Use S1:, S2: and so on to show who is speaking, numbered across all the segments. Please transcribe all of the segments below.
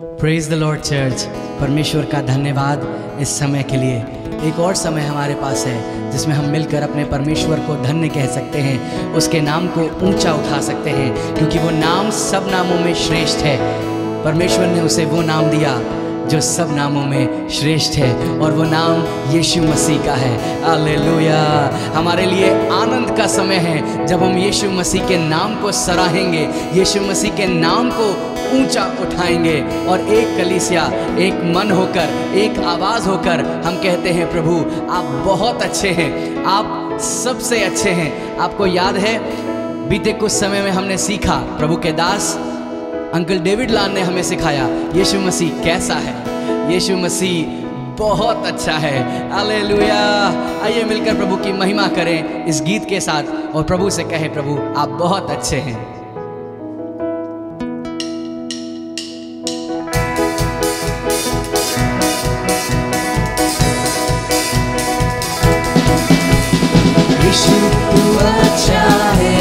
S1: Praise the Lord church. परमेश्वर का धन्यवाद इस समय के लिए। एक और समय हमारे पास है जिसमें हम मिलकर अपने परमेश्वर को धन्य कह सकते हैं, उसके नाम को ऊंचा उठा सकते हैं, क्योंकि वो नाम सब नामों में श्रेष्ठ है। परमेश्वर ने उसे वो नाम दिया जो सब नामों में श्रेष्ठ है, और वो नाम यीशु मसीह का है। हालेलुया। हमारे लिए आनंद का समय है जब हम यीशु मसीह के नाम को सराहेंगे, यीशु मसीह के नाम को ऊंचा उठाएंगे, और एक कलीसिया, एक मन होकर, एक आवाज़ होकर हम कहते हैं, प्रभु आप बहुत अच्छे हैं, आप सबसे अच्छे हैं। आपको याद है बीते कुछ समय में हमने सीखा, प्रभु के दास अंकल डेविड लाल ने हमें सिखाया यीशु मसीह कैसा है। यीशु मसीह बहुत अच्छा है। हालेलुया। आइए मिलकर प्रभु की महिमा करें इस गीत के साथ, और प्रभु से कहें, प्रभु आप बहुत अच्छे हैं। यीशु तू अच्छा है,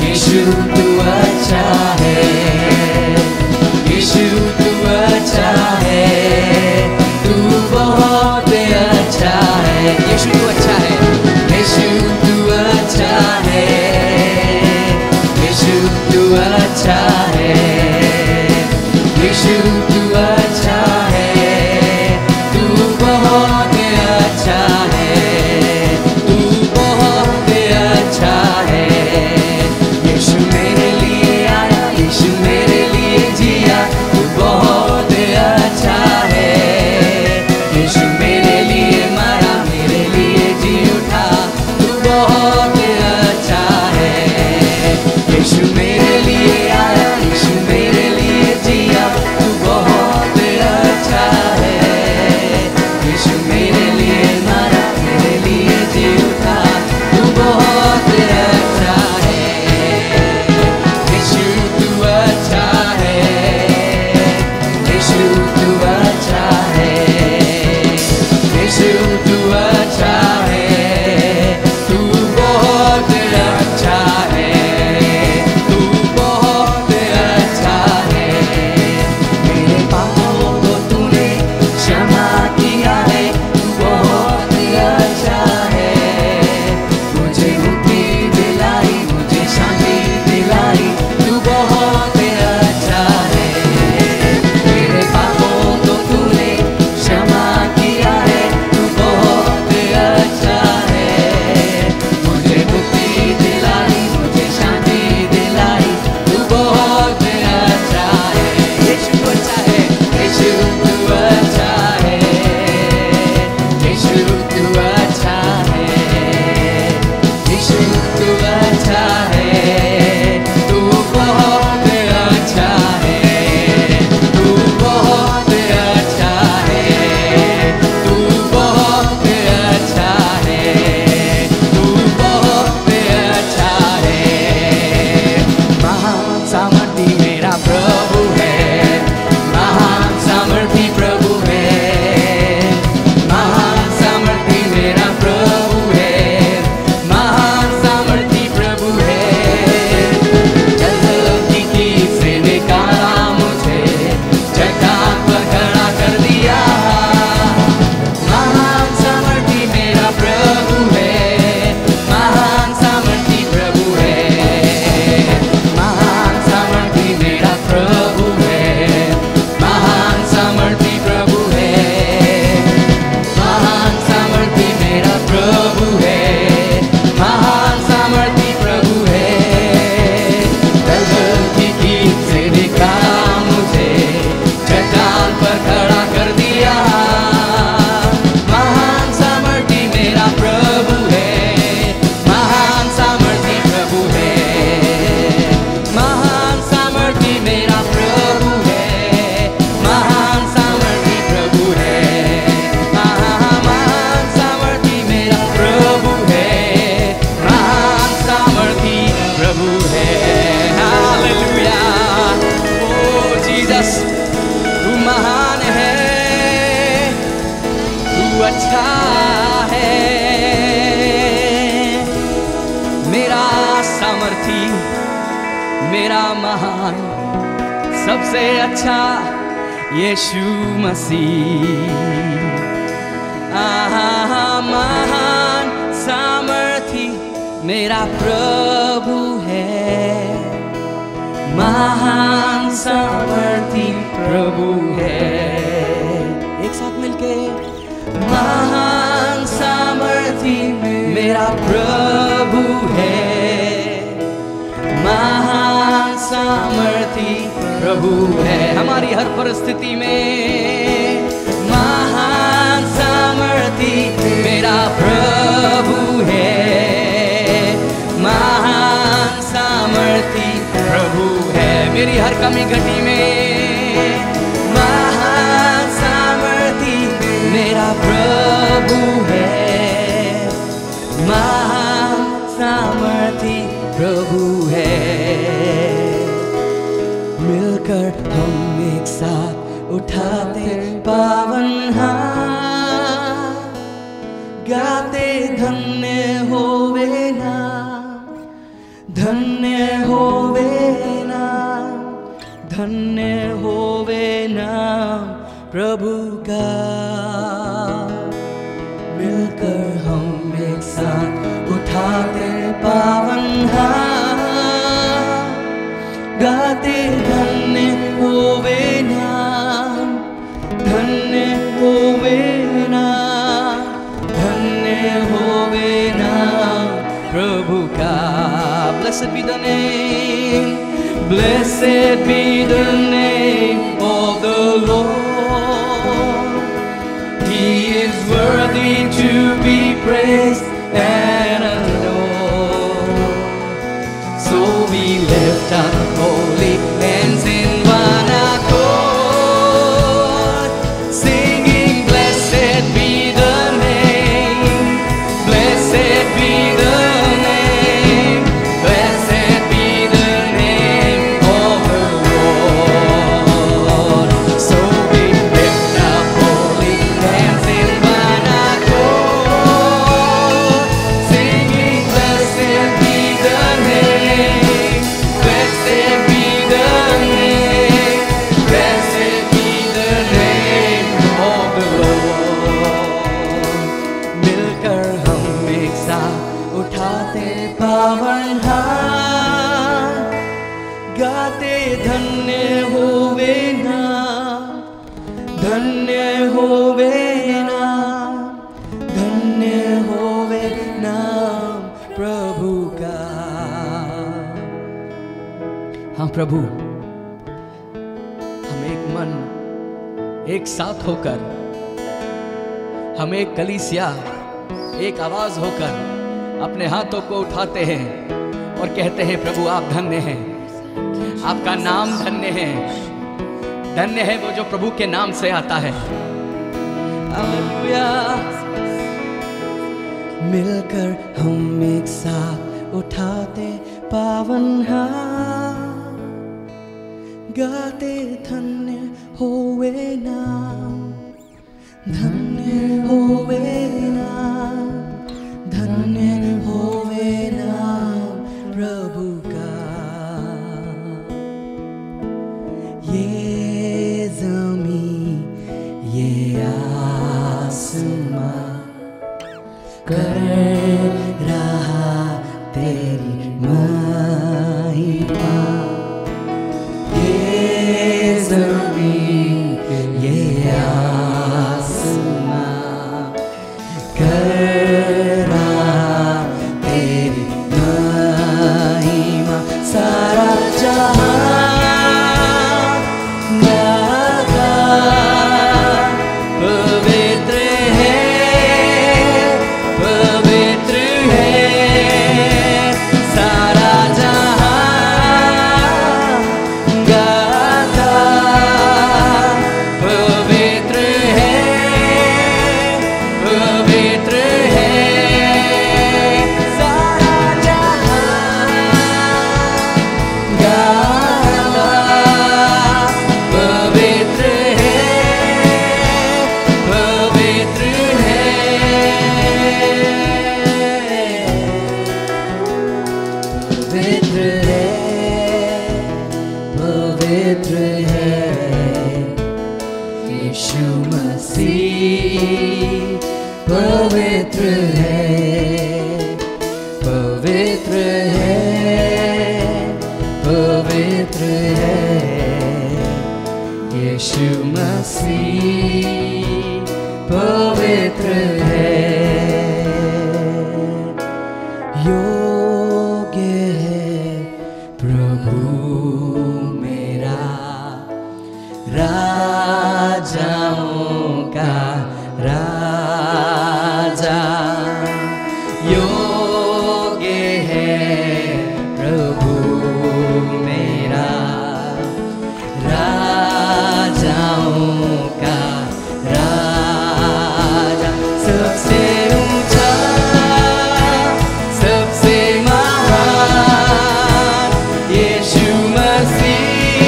S1: यीशु तू अच्छा है, यीशु तू अच्छा है, तू बहुत अच्छा है। यीशु तू अच्छा है, यीशु तू अच्छा है, यीशु तू अच्छा है, यीशु तू अच्छा है, तू बहुत अच्छा है, तू बहुत अच्छा है। यीशु मेरे लिए आया, यीशु मेरे लिए जिया, तू बहुत अच्छा है। यीशु मेरे लिए मरा, मेरे लिए जी उठा, तू बहुत अच्छा है। यीशु मेरे लिए आया, यीशु मेरे लिए जिया, तू बहुत अच्छा है। यीशु मेरे लिए मरा, मेरे लिए जी उठा, तू बहुत अच्छा है। यीशु तू अच्छा है, यीशु तू अच्छा है, यीशु तू अच्छा है, तू बहुत अच्छा है, तू बहुत अच्छा है। मेरे पापों को तूने क्षमा किया है, तू बहुत अच्छा है। मुझे मुक्ति दिलाई, मुझे शांति दिलाई, तू बहुत अच्छा है। मेरे पापों को तूने क्षमा किया है, तू बहुत अच्छा है। मुझे मुक्ति दिलाई, मुझे शांति दिलाई, तू बहुत अच्छा है। यीशु तू अच्छा है, यीशु तू अच्छा है, यीशु तू अच्छा है, यीशु तू अच्छा है, तू बहुत अच्छा है, तू बहुत अच्छा है, तू बहुत अच्छा है, तू बहुत अच्छा है। महान सामर्थी मेरा प्रभु है, महान सामर्थी प्रभु है, महान सामर्थी मेरा प्रभु है, महान सामर्थी प्रभु है। जलती की से निकाला मुझे, चट्टान पर खड़ा कर दिया। महान सामर्थी मेरा प्रभु है, महान सामर्थी प्रभु है, महान सामर्थी मेरा प्रभु है, महान सामर्थी प्रभु है, महान सामर्थी मेरा प्रभु है, महान सामर्थी प्रभु है। गलती की से निकाला मुझे, चट्टान पर खड़ा कर दिया। महान सामर्थी मेरा प्रभु है, महान सामर्थी प्रभु है, महान सामर्थी मेरा प्रभु है, महान सामर्थी प्रभु है, महान सामर्थी मेरा प्रभु है, महान सामर्थी प्रभु है। हालेलुया। ओ जीसस, तू महान है, तू अच्छा है। मेरा सामर्थी, मेरा महान सबसे अच्छा यीशु मसीह। महान सामर्थी मेरा प्रभु है, महान सामर्थी प्रभु है। एक साथ मिलके, महान सामर्थी मेरा प्रभु है, महान सामर्थी प्रभु है। हमारी हर परिस्थिति में महान सामर्थी मेरा प्रभु है, महान सामर्थी प्रभु है। मेरी हर कमी घटी में महान सामर्थी मेरा प्रभु है, महान सामर्थी प्रभु है। मिलकर हम एक साथ उठाते पावन हाथ, गाते धन्य होवे नाम, धन्य होवे नाम, धन्य होवे नाम प्रभु का। मिलकर हम एक साथ उठाते पावन हाथ, गाते धन्य होवे नाम, धन्य होवे नाम, धन्य होवे नाम प्रभु का। Blessed be the name, blessed be the name of the Lord. He is worthy to be praised and adored. So we lift up holy hands in one accord, singing blessed be the name, blessed be the name, blessed be the name of the Lord. So we lift up holy hands in one accord, singing blessed be the name, blessed be the name, blessed be the name of the Lord. मिलकर हम एक साथ उठाते पावन हाथ, गाते धन्य होवे नाम, धन्य होवे नाम, धन्य होवे नाम प्रभु का। हाँ प्रभु, हम एक मन एक साथ होकर, हम एक कलीसिया एक आवाज होकर अपने हाथों को उठाते हैं और कहते हैं प्रभु आप धन्य हैं, आपका नाम धन्य है, धन्य है वो जो प्रभु के नाम से आता है। हालेलुया। मिलकर हम एक साथ उठाते पावन हाथ, गाते धन्य होवे नाम, धन्य होवे नाम, धन्य होवे नाम प्रभु का। ये ज़मीं ये आसमां कर रहा तेरी महिमा। ये ज़मीं ये आसमां कर रहा तेरी महिमा। सारा जहां पवित्र है, पवित्र है, सारा जहां पवित्र है, पवित्र है, पवित्र है यीशु मसीह, पवित्र है। योग्य है प्रभु मेरा, राजाओं का राजा। योग्य है प्रभु मेरा, राजाओं का राजा। सबसे ऊंचा, सबसे महान यीशु मसीह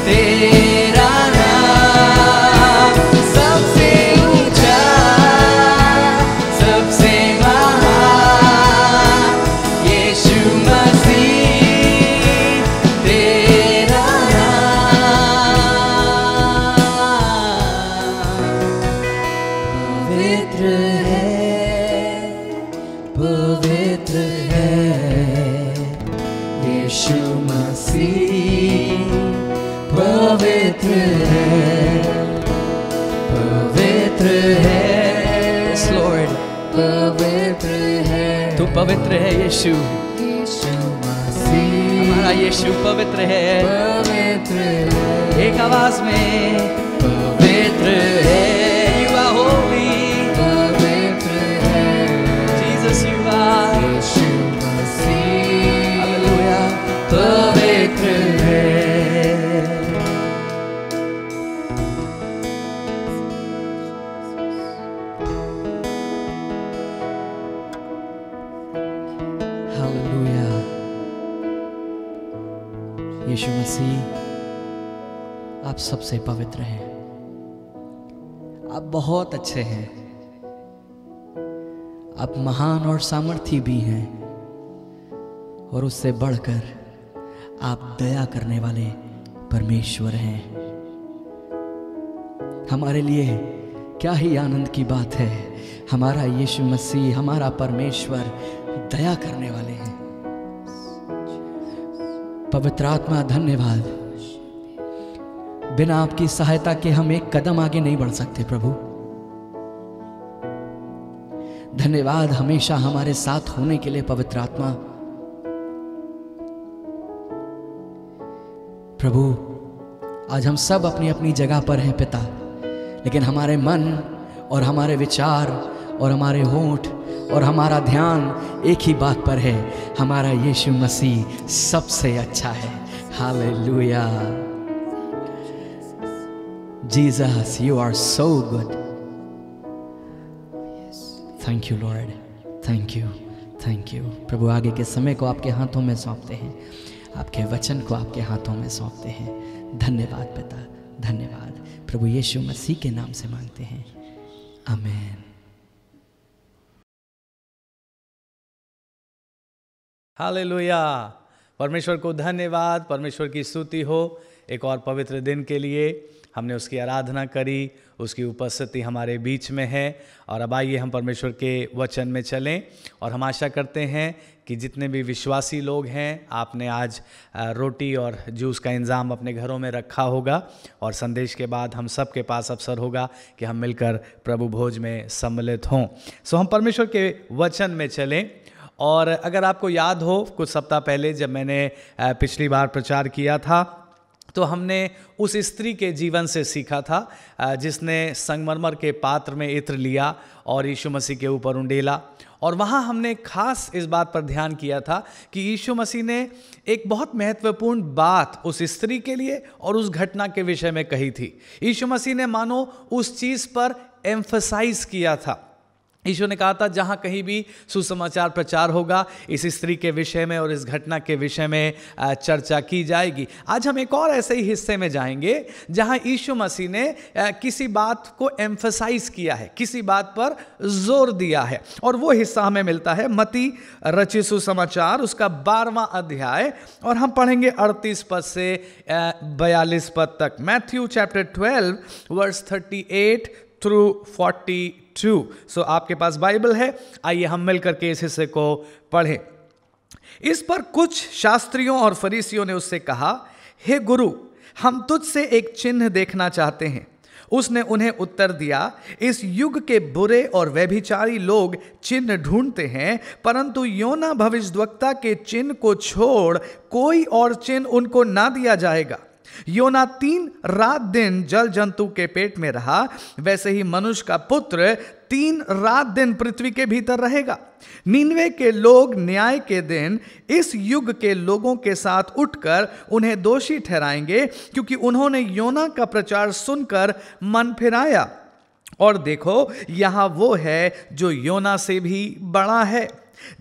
S1: तेरा नाम। सबसे ऊंचा, सबसे महान यीशु मसीह तेरा नाम। पवित्र है यीशु मसीह, पवित्र है लॉर्ड, पवित्र है। तू पवित्र है यीशु, यीशु मसीह हमारा यीशु पवित्र है, पवित्र है। एक आवाज में पवित्र है, यू आर होली, पवित्र है जीसस, यू आर यीशु मसीह, हालेलुया, पवित्र है। हालेलुया, यीशु मसीह आप सबसे पवित्र हैं, आप बहुत अच्छे हैं, आप महान और सामर्थी भी हैं, और उससे बढ़कर आप दया करने वाले परमेश्वर हैं। हमारे लिए क्या ही आनंद की बात है, हमारा यीशु मसीह, हमारा परमेश्वर दया करने वाले हैं। पवित्र आत्मा धन्यवाद, बिना आपकी सहायता के हम एक कदम आगे नहीं बढ़ सकते प्रभु। धन्यवाद हमेशा हमारे साथ होने के लिए पवित्र आत्मा। प्रभु आज हम सब अपनी अपनी जगह पर हैं पिता, लेकिन हमारे मन और हमारे विचार और हमारे होंठ और हमारा ध्यान एक ही बात पर है, हमारा यीशु मसीह सबसे अच्छा है। Hallelujah, Jesus you are so good. Thank you lord, thank you, thank you. प्रभु आगे के समय को आपके हाथों में सौंपते हैं, आपके वचन को आपके हाथों में सौंपते हैं। धन्यवाद पिता, धन्यवाद। प्रभु यीशु मसीह के नाम से मांगते हैं, आमीन।
S2: हालेलुया, परमेश्वर को धन्यवाद, परमेश्वर की स्तुति हो। एक और पवित्र दिन के लिए हमने उसकी आराधना करी, उसकी उपस्थिति हमारे बीच में है। और अब आइए हम परमेश्वर के वचन में चलें। और हम आशा करते हैं कि जितने भी विश्वासी लोग हैं, आपने आज रोटी और जूस का इंतज़ाम अपने घरों में रखा होगा, और संदेश के बाद हम सब के पास अवसर होगा कि हम मिलकर प्रभु भोज में सम्मिलित हों। सो हम परमेश्वर के वचन में चलें। और अगर आपको याद हो, कुछ सप्ताह पहले जब मैंने पिछली बार प्रचार किया था, तो हमने उस स्त्री के जीवन से सीखा था जिसने संगमरमर के पात्र में इत्र लिया और यीशु मसीह के ऊपर उंडेला। और वहाँ हमने खास इस बात पर ध्यान किया था कि यीशु मसीह ने एक बहुत महत्वपूर्ण बात उस स्त्री के लिए और उस घटना के विषय में कही थी। यीशु मसीह ने मानो उस चीज़ पर एम्फसाइज किया था। यीशु ने कहा था जहाँ कहीं भी सुसमाचार प्रचार होगा, इस स्त्री के विषय में और इस घटना के विषय में चर्चा की जाएगी। आज हम एक और ऐसे ही हिस्से में जाएंगे जहाँ यीशु मसीह ने किसी बात को एम्फसाइज किया है, किसी बात पर जोर दिया है। और वो हिस्सा हमें मिलता है मत्ती रचित सुसमाचार, उसका 12वां अध्याय, और हम पढ़ेंगे 38 पद से 42 पद तक। Matthew chapter 12 verse 38 through 42। So आपके पास बाइबल है, आइए हम मिलकर के इस हिस्से को पढ़ें। इस पर कुछ शास्त्रियों और फरीसियों ने उससे कहा, हे गुरु, हम तुझसे एक चिन्ह देखना चाहते हैं। उसने उन्हें उत्तर दिया, इस युग के बुरे और व्यभिचारी लोग चिन्ह ढूंढते हैं, परंतु योना भविष्यद्वक्ता के चिन्ह को छोड़ कोई और चिन्ह उनको ना दिया जाएगा। योना 3 रात दिन जल जंतु के पेट में रहा, वैसे ही मनुष्य का पुत्र 3 रात दिन पृथ्वी के भीतर रहेगा। नीनवे के लोग न्याय के दिन इस युग के लोगों के साथ उठकर उन्हें दोषी ठहराएंगे, क्योंकि उन्होंने योना का प्रचार सुनकर मन फिराया। और देखो, यहां वो है जो योना से भी बड़ा है।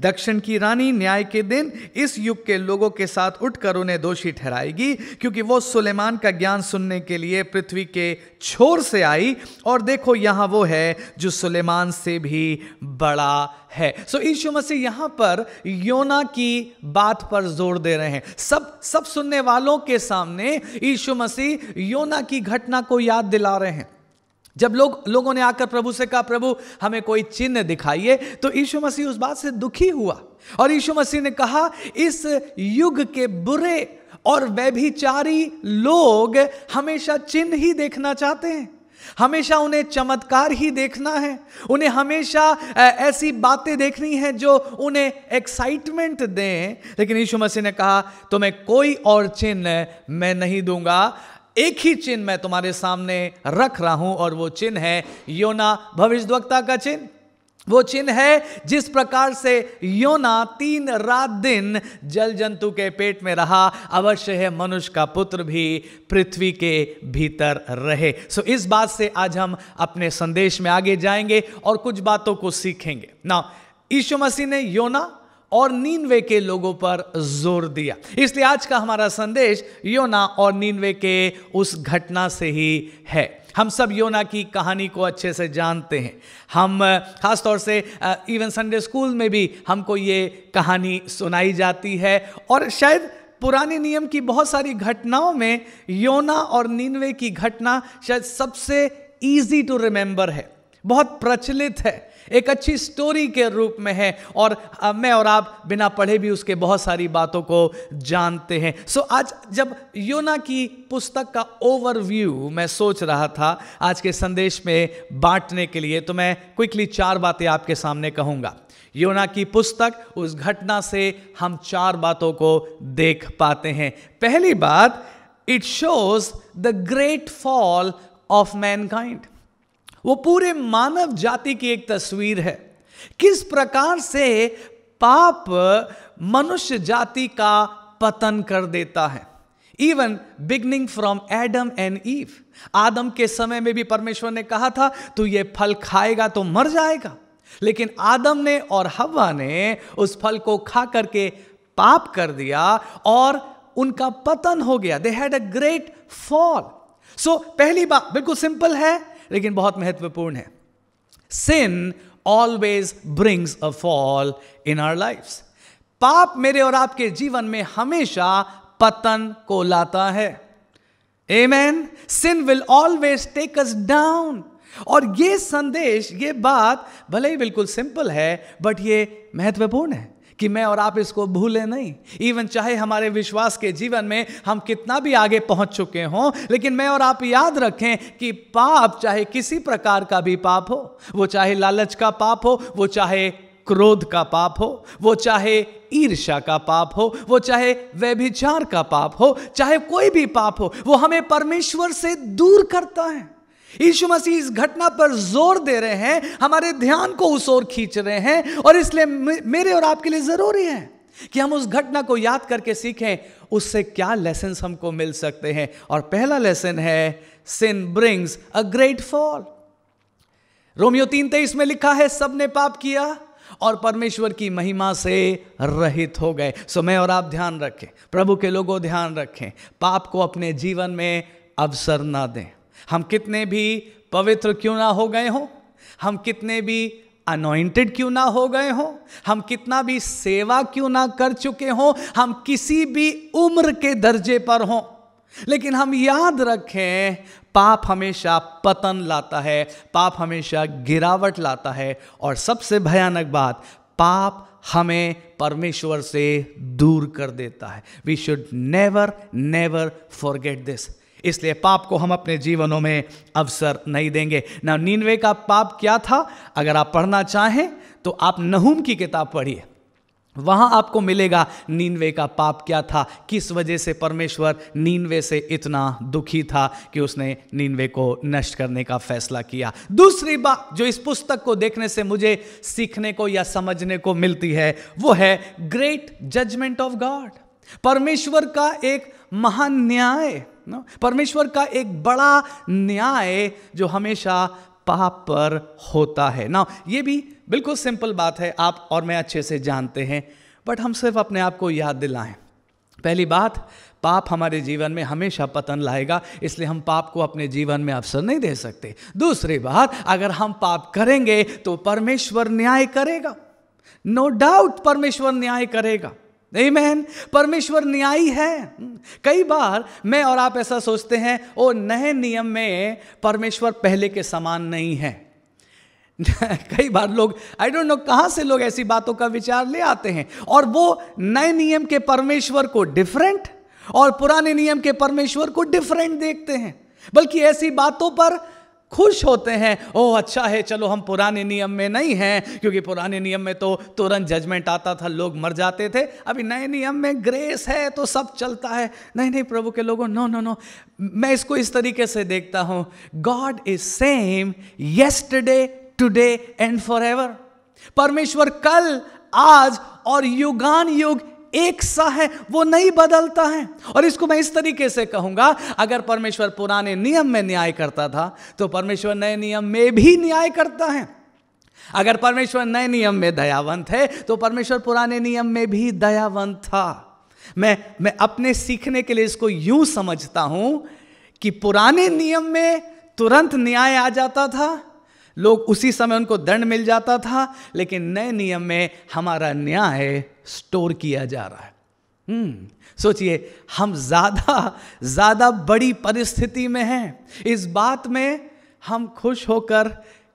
S2: दक्षिण की रानी न्याय के दिन इस युग के लोगों के साथ उठकर उन्हें दोषी ठहराएगी, क्योंकि वो सुलेमान का ज्ञान सुनने के लिए पृथ्वी के छोर से आई। और देखो, यहां वो है जो सुलेमान से भी बड़ा है। सो यीशु मसीह यहां पर योना की बात पर जोर दे रहे हैं। सब सुनने वालों के सामने यीशु मसीह योना की घटना को याद दिला रहे हैं। जब लोगों ने आकर प्रभु से कहा, प्रभु हमें कोई चिन्ह दिखाइए, तो यीशु मसीह उस बात से दुखी हुआ और यीशु मसीह ने कहा, इस युग के बुरे और व्यभिचारी लोग हमेशा चिन्ह ही देखना चाहते हैं, हमेशा उन्हें चमत्कार ही देखना है, उन्हें हमेशा ऐसी बातें देखनी है जो उन्हें एक्साइटमेंट दें। लेकिन यीशु मसीह ने कहा, तुम्हें कोई और चिन्ह मैं नहीं दूंगा, एक ही चिन्ह मैं तुम्हारे सामने रख रहा हूं, और वो चिन्ह है योना भविष्यद्वक्ता का चिन्ह। वो चिन्ह है जिस प्रकार से योना 3 रात दिन जल जंतु के पेट में रहा, अवश्य है मनुष्य का पुत्र भी पृथ्वी के भीतर रहे। सो इस बात से आज हम अपने संदेश में आगे जाएंगे और कुछ बातों को सीखेंगे। ना, यीशु मसीह ने योना और नीनवे के लोगों पर जोर दिया, इसलिए आज का हमारा संदेश योना और नीनवे के उस घटना से ही है। हम सब योना की कहानी को अच्छे से जानते हैं। हम खास तौर से इवन संडे स्कूल में भी हमको ये कहानी सुनाई जाती है, और शायद पुराने नियम की बहुत सारी घटनाओं में योना और नीनवे की घटना शायद सबसे इजी टू रिमेंबर है, बहुत प्रचलित है, एक अच्छी स्टोरी के रूप में है, और मैं और आप बिना पढ़े भी उसके बहुत सारी बातों को जानते हैं। सो आज जब योना की पुस्तक का ओवरव्यू मैं सोच रहा था आज के संदेश में बांटने के लिए, तो मैं क्विकली 4 बातें आपके सामने कहूँगा। योना की पुस्तक, उस घटना से हम 4 बातों को देख पाते हैं। पहली बात, it shows the great fall of Mankind. वो पूरे मानव जाति की एक तस्वीर है, किस प्रकार से पाप मनुष्य जाति का पतन कर देता है। Even beginning from Adam and Eve, आदम के समय में भी परमेश्वर ने कहा था तू ये फल खाएगा तो मर जाएगा, लेकिन आदम ने और हव्वा ने उस फल को खा करके पाप कर दिया और उनका पतन हो गया। They had a great fall. So पहली बात बिल्कुल सिंपल है लेकिन बहुत महत्वपूर्ण है। Sin always brings a fall in our lifes. पाप मेरे और आपके जीवन में हमेशा पतन को लाता है। Amen. Sin will always take us down. और ये संदेश, ये बात भले ही बिल्कुल सिंपल है, बट ये महत्वपूर्ण है कि मैं और आप इसको भूलें नहीं। इवन चाहे हमारे विश्वास के जीवन में हम कितना भी आगे पहुंच चुके हों, लेकिन मैं और आप याद रखें कि पाप चाहे किसी प्रकार का भी पाप हो, वो चाहे लालच का पाप हो, वो चाहे क्रोध का पाप हो, वो चाहे ईर्ष्या का पाप हो, वो चाहे व्यभिचार का पाप हो, चाहे कोई भी पाप हो, वो हमें परमेश्वर से दूर करता है। यीशु मसीह इस घटना पर जोर दे रहे हैं, हमारे ध्यान को उस ओर खींच रहे हैं, और इसलिए मेरे और आपके लिए जरूरी है कि हम उस घटना को याद करके सीखें उससे क्या लेसन्स हमको मिल सकते हैं। और पहला लेसन है, sin brings a great fall. रोमियो 3:23 में लिखा है, सबने पाप किया और परमेश्वर की महिमा से रहित हो गए। सो मैं और आप ध्यान रखें, प्रभु के लोगों ध्यान रखें, पाप को अपने जीवन में अवसर ना दें। हम कितने भी पवित्र क्यों ना हो गए हों, हम कितने भी अनॉइंटेड क्यों ना हो गए हों, हम कितना भी सेवा क्यों ना कर चुके हों, हम किसी भी उम्र के दर्जे पर हों, लेकिन हम याद रखें, पाप हमेशा पतन लाता है, पाप हमेशा गिरावट लाता है, और सबसे भयानक बात, पाप हमें परमेश्वर से दूर कर देता है। We should never never forget this. इसलिए पाप को हम अपने जीवनों में अवसर नहीं देंगे ना। नीनवे का पाप क्या था? अगर आप पढ़ना चाहें तो आप नहूम की किताब पढ़िए, वहां आपको मिलेगा नीनवे का पाप क्या था, किस वजह से परमेश्वर नीनवे से इतना दुखी था कि उसने नीनवे को नष्ट करने का फैसला किया। दूसरी बात जो इस पुस्तक को देखने से मुझे सीखने को या समझने को मिलती है, वो है ग्रेट जजमेंट ऑफ गॉड। परमेश्वर का एक महान न्याय, परमेश्वर का एक बड़ा न्याय जो हमेशा पाप पर होता है ना। ये भी बिल्कुल सिंपल बात है, आप और मैं अच्छे से जानते हैं, बट हम सिर्फ अपने आप को याद दिलाएं। पहली बात, पाप हमारे जीवन में हमेशा पतन लाएगा, इसलिए हम पाप को अपने जीवन में अवसर नहीं दे सकते। दूसरी बात, अगर हम पाप करेंगे तो परमेश्वर न्याय करेगा, नो डाउट परमेश्वर न्याय करेगा। आमीन। परमेश्वर न्यायी है। कई बार मैं और आप ऐसा सोचते हैं, ओ नए नियम में परमेश्वर पहले के समान नहीं है। कई बार लोग, आई डोंट नो कहां से लोग ऐसी बातों का विचार ले आते हैं, और वो नए नियम के परमेश्वर को डिफरेंट और पुराने नियम के परमेश्वर को डिफरेंट देखते हैं, बल्कि ऐसी बातों पर खुश होते हैं। ओह अच्छा है, चलो हम पुराने नियम में नहीं हैं, क्योंकि पुराने नियम में तो तुरंत जजमेंट आता था, लोग मर जाते थे। अभी नए नियम में ग्रेस है तो सब चलता है। नहीं नहीं प्रभु के लोगों, नो नो नो, मैं इसको इस तरीके से देखता हूं, God is same yesterday, today and forever. परमेश्वर कल, आज और युगान युग एक सा है, वो नहीं बदलता है। और इसको मैं इस तरीके से कहूंगा, अगर परमेश्वर पुराने नियम में न्याय करता था तो परमेश्वर नए नियम में भी न्याय करता है। अगर परमेश्वर नए नियम में दयावंत है तो परमेश्वर पुराने नियम में भी दयावंत था। मैं अपने सीखने के लिए इसको यूं समझता हूं कि पुराने नियम में तुरंत न्याय आ जाता था, लोग उसी समय उनको दंड मिल जाता था, लेकिन नए नियम में हमारा न्याय स्टोर किया जा रहा है। सोचिए, हम ज्यादा बड़ी परिस्थिति में हैं। इस बात में हम खुश होकर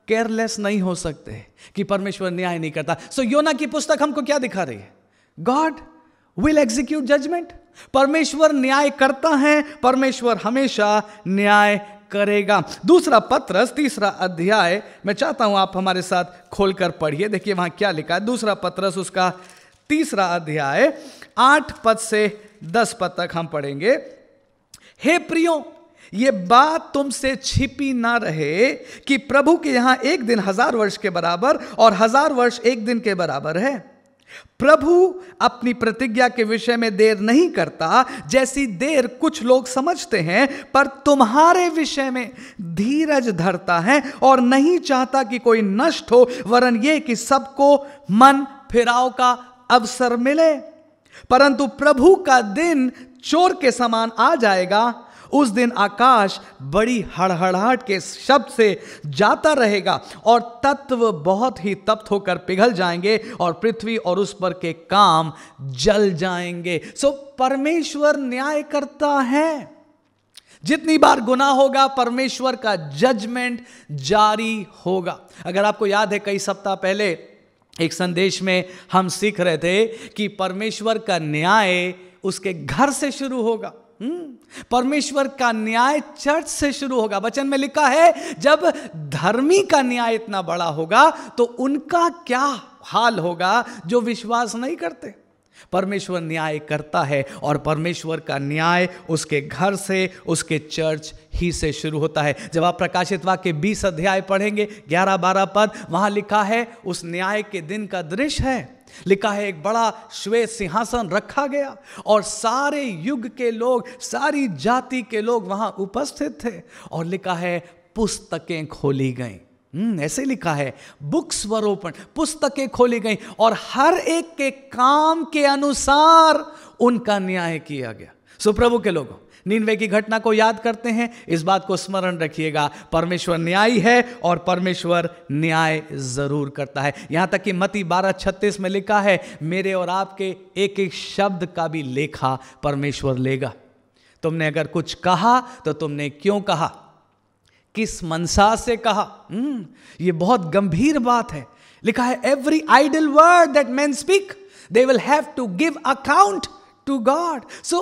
S2: केयरलेस नहीं हो सकते कि परमेश्वर न्याय नहीं करता। सो योना की पुस्तक हमको क्या दिखा रही है? God will execute judgment. परमेश्वर न्याय करता है, परमेश्वर हमेशा न्याय करेगा। दूसरा पत्रस 3 अध्याय, मैं चाहता हूं आप हमारे साथ खोलकर पढ़िए। देखिए वहां क्या लिखा है। दूसरा पत्रस उसका 3 अध्याय 8 पद से 10 पद तक हम पढ़ेंगे। हे प्रियो, ये बात तुमसे छिपी ना रहे कि प्रभु के यहां एक दिन 1000 वर्ष के बराबर और 1000 वर्ष एक दिन के बराबर है। प्रभु अपनी प्रतिज्ञा के विषय में देर नहीं करता, जैसी देर कुछ लोग समझते हैं, पर तुम्हारे विषय में धीरज धरता है और नहीं चाहता कि कोई नष्ट हो, वरन यह कि सबको मन फिराव का अवसर मिले। परंतु प्रभु का दिन चोर के समान आ जाएगा। उस दिन आकाश बड़ी हड़हड़ाहट के शब्द से जाता रहेगा और तत्व बहुत ही तप्त होकर पिघल जाएंगे और पृथ्वी और उस पर के काम जल जाएंगे। सो परमेश्वर न्याय करता है। जितनी बार गुनाह होगा, परमेश्वर का जजमेंट जारी होगा। अगर आपको याद है, कई सप्ताह पहले एक संदेश में हम सीख रहे थे कि परमेश्वर का न्याय उसके घर से शुरू होगा। परमेश्वर का न्याय चर्च से शुरू होगा। वचन में लिखा है, जब धर्मी का न्याय इतना बड़ा होगा तो उनका क्या हाल होगा जो विश्वास नहीं करते। परमेश्वर न्याय करता है और परमेश्वर का न्याय उसके घर से, उसके चर्च ही से शुरू होता है। जब आप प्रकाशित वाक्य 20 अध्याय पढ़ेंगे 11-12 पद, वहां लिखा है उस न्याय के दिन का दृश्य है। लिखा है एक बड़ा श्वेत सिंहासन रखा गया और सारे युग के लोग, सारी जाति के लोग वहां उपस्थित थे, और लिखा है पुस्तकें खोली गईं। ऐसे लिखा है, बुक्स वर ओपन, पुस्तकें खोली गईं और हर एक के काम के अनुसार उनका न्याय किया गया। सो प्रभु के लोगों, नीनवे की घटना को याद करते हैं, इस बात को स्मरण रखिएगा, परमेश्वर न्यायी है और परमेश्वर न्याय जरूर करता है। यहां तक कि मत्ती 12:36 में लिखा है, मेरे और आपके एक एक शब्द का भी लेखा परमेश्वर लेगा। तुमने अगर कुछ कहा तो तुमने क्यों कहा, किस मनसा से कहा। ये बहुत गंभीर बात है। लिखा है every idle word that men speak they will have to give account to God. So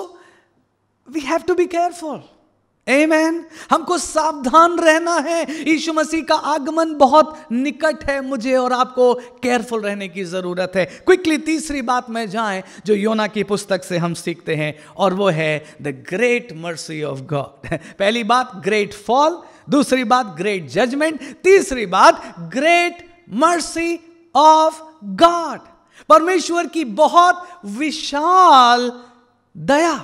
S2: we have to be careful. Amen. हमको सावधान रहना है। यीशु मसीह का आगमन बहुत निकट है। मुझे और आपको केयरफुल रहने की जरूरत है। क्विकली तीसरी बात में जाएं जो योना की पुस्तक से हम सीखते हैं, और वो है the great mercy of God. पहली बात ग्रेट फॉल, दूसरी बात ग्रेट जजमेंट, तीसरी बात ग्रेट मर्सी ऑफ गॉड। परमेश्वर की बहुत विशाल दया,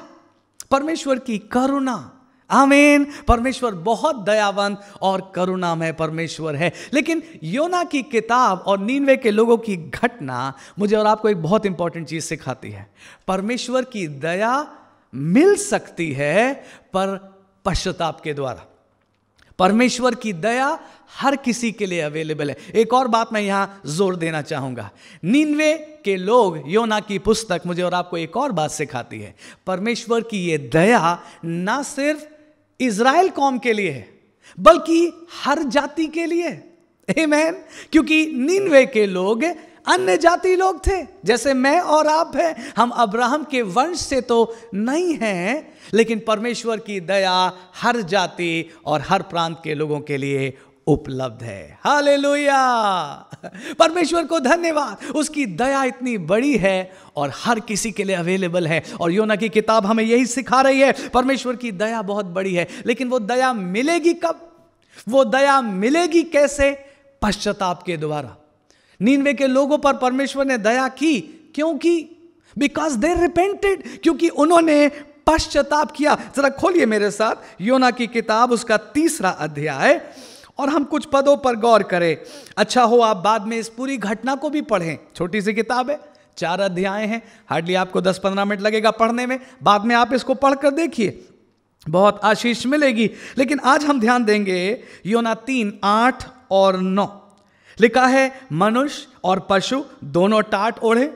S2: परमेश्वर की करुणा। आमीन। परमेश्वर बहुत दयावान और करुणामय परमेश्वर है। लेकिन योना की किताब और नीनवे के लोगों की घटना मुझे और आपको एक बहुत इंपॉर्टेंट चीज सिखाती है। परमेश्वर की दया मिल सकती है पर पश्चाताप के द्वारा। परमेश्वर की दया हर किसी के लिए अवेलेबल है। एक और बात मैं यहां जोर देना चाहूंगा। नीनवे के लोग, योना की पुस्तक मुझे और आपको एक और बात सिखाती है। परमेश्वर की यह दया ना सिर्फ इज़राइल कौम के लिए है बल्कि हर जाति के लिए। आमीन। क्योंकि नीनवे के लोग अन्य जाति लोग थे, जैसे मैं और आप हैं। हम अब्राहम के वंश से तो नहीं हैं, लेकिन परमेश्वर की दया हर जाति और हर प्रांत के लोगों के लिए उपलब्ध है। हालेलुया। परमेश्वर को धन्यवाद, उसकी दया इतनी बड़ी है और हर किसी के लिए अवेलेबल है। और योना की किताब हमें यही सिखा रही है, परमेश्वर की दया बहुत बड़ी है। लेकिन वो दया मिलेगी कब? वो दया मिलेगी कैसे? पश्चाताप के द्वारा। नीनवे के लोगों पर परमेश्वर ने दया की, क्योंकि बिकॉज दे रिपेंटेड, क्योंकि उन्होंने पश्चाताप किया। जरा खोलिए मेरे साथ योना की किताब, उसका 3रा अध्याय, और हम कुछ पदों पर गौर करें। अच्छा हो आप बाद में इस पूरी घटना को भी पढ़ें। छोटी सी किताब है, 4 अध्याय हैं, हार्डली आपको 10-15 मिनट लगेगा पढ़ने में। बाद में आप इसको पढ़कर देखिए, बहुत आशीष मिलेगी। लेकिन आज हम ध्यान देंगे योना 3:8 और 9। लिखा है मनुष्य और पशु दोनों टाट ओढ़े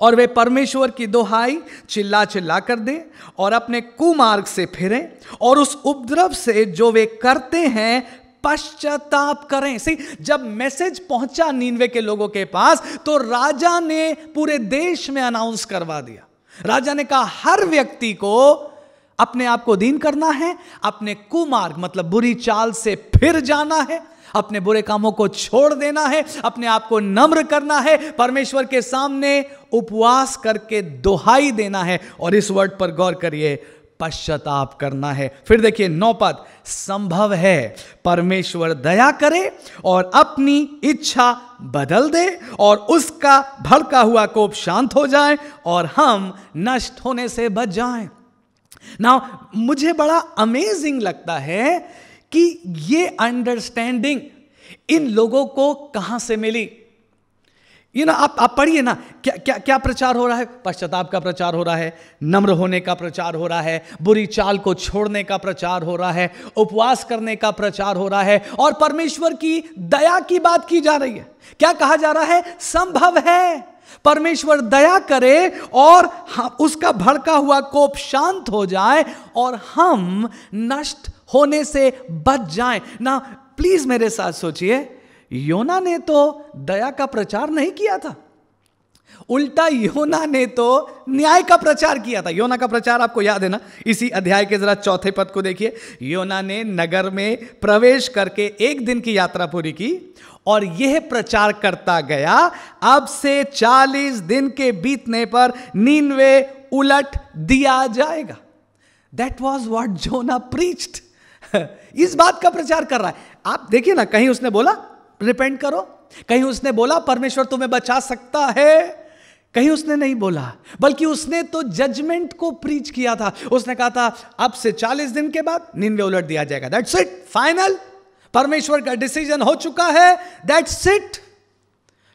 S2: और वे परमेश्वर की दोहाई चिल्ला चिल्ला कर दें और अपने कुमार्ग से फिरें और उस उपद्रव से जो वे करते हैं पश्चाताप करें। सही, जब मैसेज पहुंचा नीनवे के लोगों के पास तो राजा ने पूरे देश में अनाउंस करवा दिया। राजा ने कहा हर व्यक्ति को अपने आप को दीन करना है, अपने कुमार्ग मतलब बुरी चाल से फिर जाना है, अपने बुरे कामों को छोड़ देना है, अपने आप को नम्र करना है, परमेश्वर के सामने उपवास करके दोहाई देना है। और इस वर्ड पर गौर करिए, पश्चाताप करना है। फिर देखिए 9 पद, संभव है परमेश्वर दया करे और अपनी इच्छा बदल दे और उसका भड़का हुआ कोप शांत हो जाए और हम नष्ट होने से बच जाएं। नाउ मुझे बड़ा अमेजिंग लगता है कि ये अंडरस्टैंडिंग इन लोगों को कहां से मिली। आप पढ़िए ना, क्या प्रचार हो रहा है? पश्चाताप का प्रचार हो रहा है, नम्र होने का प्रचार हो रहा है, बुरी चाल को छोड़ने का प्रचार हो रहा है, उपवास करने का प्रचार हो रहा है, और परमेश्वर की दया की बात की जा रही है। क्या कहा जा रहा है? संभव है परमेश्वर दया करे और उसका भड़का हुआ कोप शांत हो जाए और हम नष्ट होने से बच जाएं। ना प्लीज मेरे साथ सोचिए, योना ने तो दया का प्रचार नहीं किया था, उल्टा योना ने तो न्याय का प्रचार किया था। योना का प्रचार आपको याद है ना? इसी अध्याय के जरा 4थे पद को देखिए। योना ने नगर में प्रवेश करके 1 दिन की यात्रा पूरी की और यह प्रचार करता गया, अब से 40 दिन के बीतने पर नीनवे उलट दिया जाएगा। That was what Jonah preached. इस बात का प्रचार कर रहा है। आप देखिए ना, कहीं उसने बोला रिपेंट करो, कहीं उसने बोला परमेश्वर तुम्हें बचा सकता है, कहीं उसने नहीं बोला, बल्कि उसने तो जजमेंट को प्रीच किया था। उसने कहा था अब से 40 दिन के बाद नीनवे उलट दिया जाएगा। दैट्स इट, फाइनल, परमेश्वर का डिसीजन हो चुका है, दैट्स इट।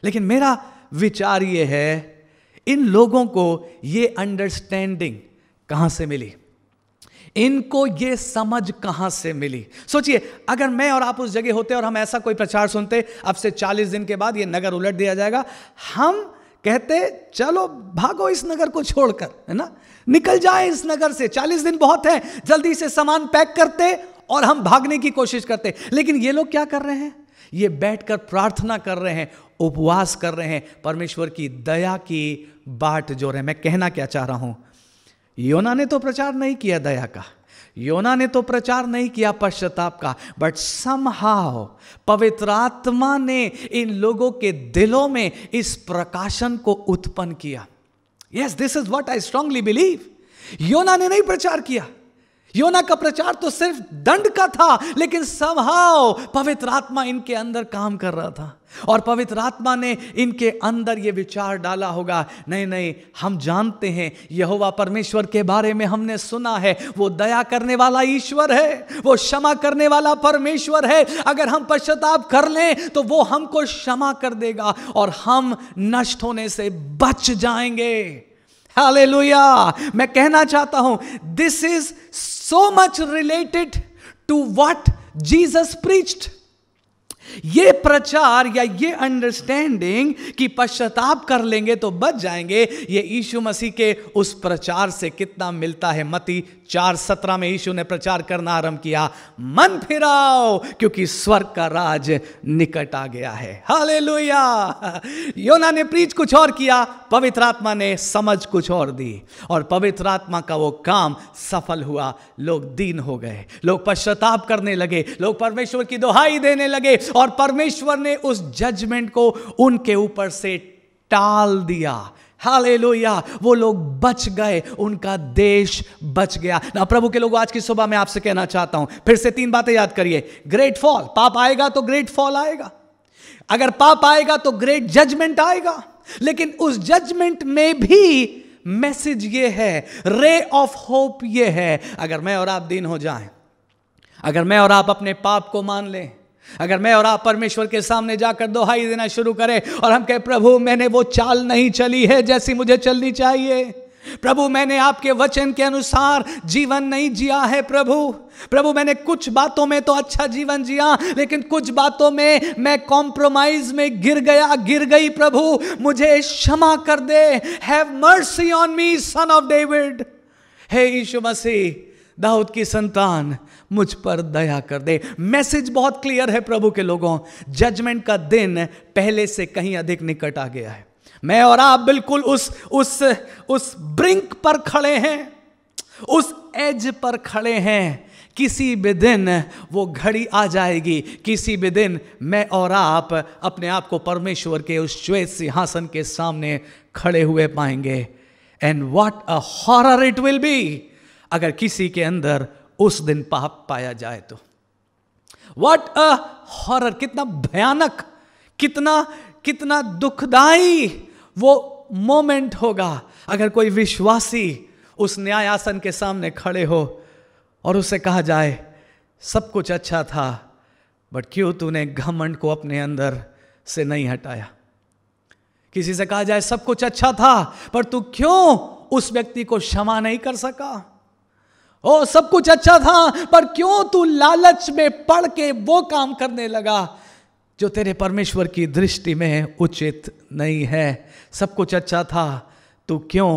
S2: लेकिन मेरा विचार यह है, इन लोगों को यह अंडरस्टैंडिंग कहां से मिली, इनको ये समझ कहां से मिली? सोचिए, अगर मैं और आप उस जगह होते और हम ऐसा कोई प्रचार सुनते, अब से 40 दिन के बाद ये नगर उलट दिया जाएगा, हम कहते चलो भागो इस नगर को छोड़कर, है ना, निकल जाए इस नगर से, 40 दिन बहुत है, जल्दी से सामान पैक करते और हम भागने की कोशिश करते। लेकिन ये लोग क्या कर रहे हैं? ये बैठकर प्रार्थना कर रहे हैं, उपवास कर रहे हैं, परमेश्वर की दया की बाट जोड़ रहे हैं। मैं कहना क्या चाह रहा हूं, योना ने तो प्रचार नहीं किया दया का, योना ने तो प्रचार नहीं किया पश्चाताप का, बट समहाउ पवित्र आत्मा ने इन लोगों के दिलों में इस प्रकाशन को उत्पन्न किया। Yes, this is what I strongly believe. योना ने नहीं प्रचार किया, योना का प्रचार तो सिर्फ दंड का था, लेकिन समहाउ पवित्र आत्मा इनके अंदर काम कर रहा था और पवित्र आत्मा ने इनके अंदर ये विचार डाला होगा, नहीं नहीं, हम जानते हैं यहोवा परमेश्वर के बारे में हमने सुना है, वो दया करने वाला ईश्वर है, वो क्षमा करने वाला परमेश्वर है। अगर हम पश्चाताप कर लें तो वो हमको क्षमा कर देगा और हम नष्ट होने से बच जाएंगे। हालेलुया। मैं कहना चाहता हूं, this is so much related to what Jesus preached. ये प्रचार या ये अंडरस्टैंडिंग कि पश्चाताप कर लेंगे तो बच जाएंगे, ये यीशु मसीह के उस प्रचार से कितना मिलता है। मत्ती 4:17 में यीशु ने प्रचार करना आरंभ किया, मन फिराओ क्योंकि स्वर्ग का राज निकट आ गया है। हालेलुया। योना ने प्रीच कुछ और किया, पवित्र आत्मा ने समझ कुछ और दी और पवित्र आत्मा का वो काम सफल हुआ। लोग दीन हो गए, लोग पश्चाताप करने लगे, लोग परमेश्वर की दुहाई देने लगे और परमेश्वर ने उस जजमेंट को उनके ऊपर से टाल दिया। हालेलुया। वो लोग बच गए, उनका देश बच गया ना। प्रभु के लोगों, आज की सुबह मैं आपसे कहना चाहता हूं, फिर से 3 बातें याद करिए। ग्रेट फॉल, पाप आएगा तो ग्रेट फॉल आएगा। अगर पाप आएगा तो ग्रेट जजमेंट आएगा, लेकिन उस जजमेंट में भी मैसेज ये है, रे ऑफ होप ये है, अगर मैं और आप दीन हो जाएं, अगर मैं और आप अपने पाप को मान लें, अगर मैं और आप परमेश्वर के सामने जाकर दुहाई देना शुरू करें और हम कहें, प्रभु मैंने वो चाल नहीं चली है जैसी मुझे चलनी चाहिए, प्रभु मैंने आपके वचन के अनुसार जीवन नहीं जिया है, प्रभु मैंने कुछ बातों में तो अच्छा जीवन जिया, लेकिन कुछ बातों में मैं कॉम्प्रोमाइज में गिर गई, प्रभु मुझे क्षमा कर दे। Have mercy on me son of David. हे यीशु मसीह, दाऊद की संतान, मुझ पर दया कर दे। मैसेज बहुत क्लियर है प्रभु के लोगों, जजमेंट का दिन पहले से कहीं अधिक निकट आ गया है। मैं और आप बिल्कुल उस ब्रिंक पर खड़े हैं, उस एज पर खड़े हैं। किसी भी दिन वो घड़ी आ जाएगी, किसी भी दिन मैं और आप अपने आप को परमेश्वर के उस श्वेत सिंहासन के सामने खड़े हुए पाएंगे। And what a horror it will be अगर किसी के अंदर उस दिन पाप पाया जाए तो। व्हाट अ हॉरर, कितना भयानक, कितना दुखदाई वो मोमेंट होगा अगर कोई विश्वासी उस न्याय आसन के सामने खड़े हो और उसे कहा जाए, सब कुछ अच्छा था, बट क्यों तूने घमंड को अपने अंदर से नहीं हटाया। किसी से कहा जाए, सब कुछ अच्छा था, पर तू क्यों उस व्यक्ति को क्षमा नहीं कर सका। ओ, सब कुछ अच्छा था, पर क्यों तू लालच में पड़ के वो काम करने लगा जो तेरे परमेश्वर की दृष्टि में उचित नहीं है। सब कुछ अच्छा था, तू क्यों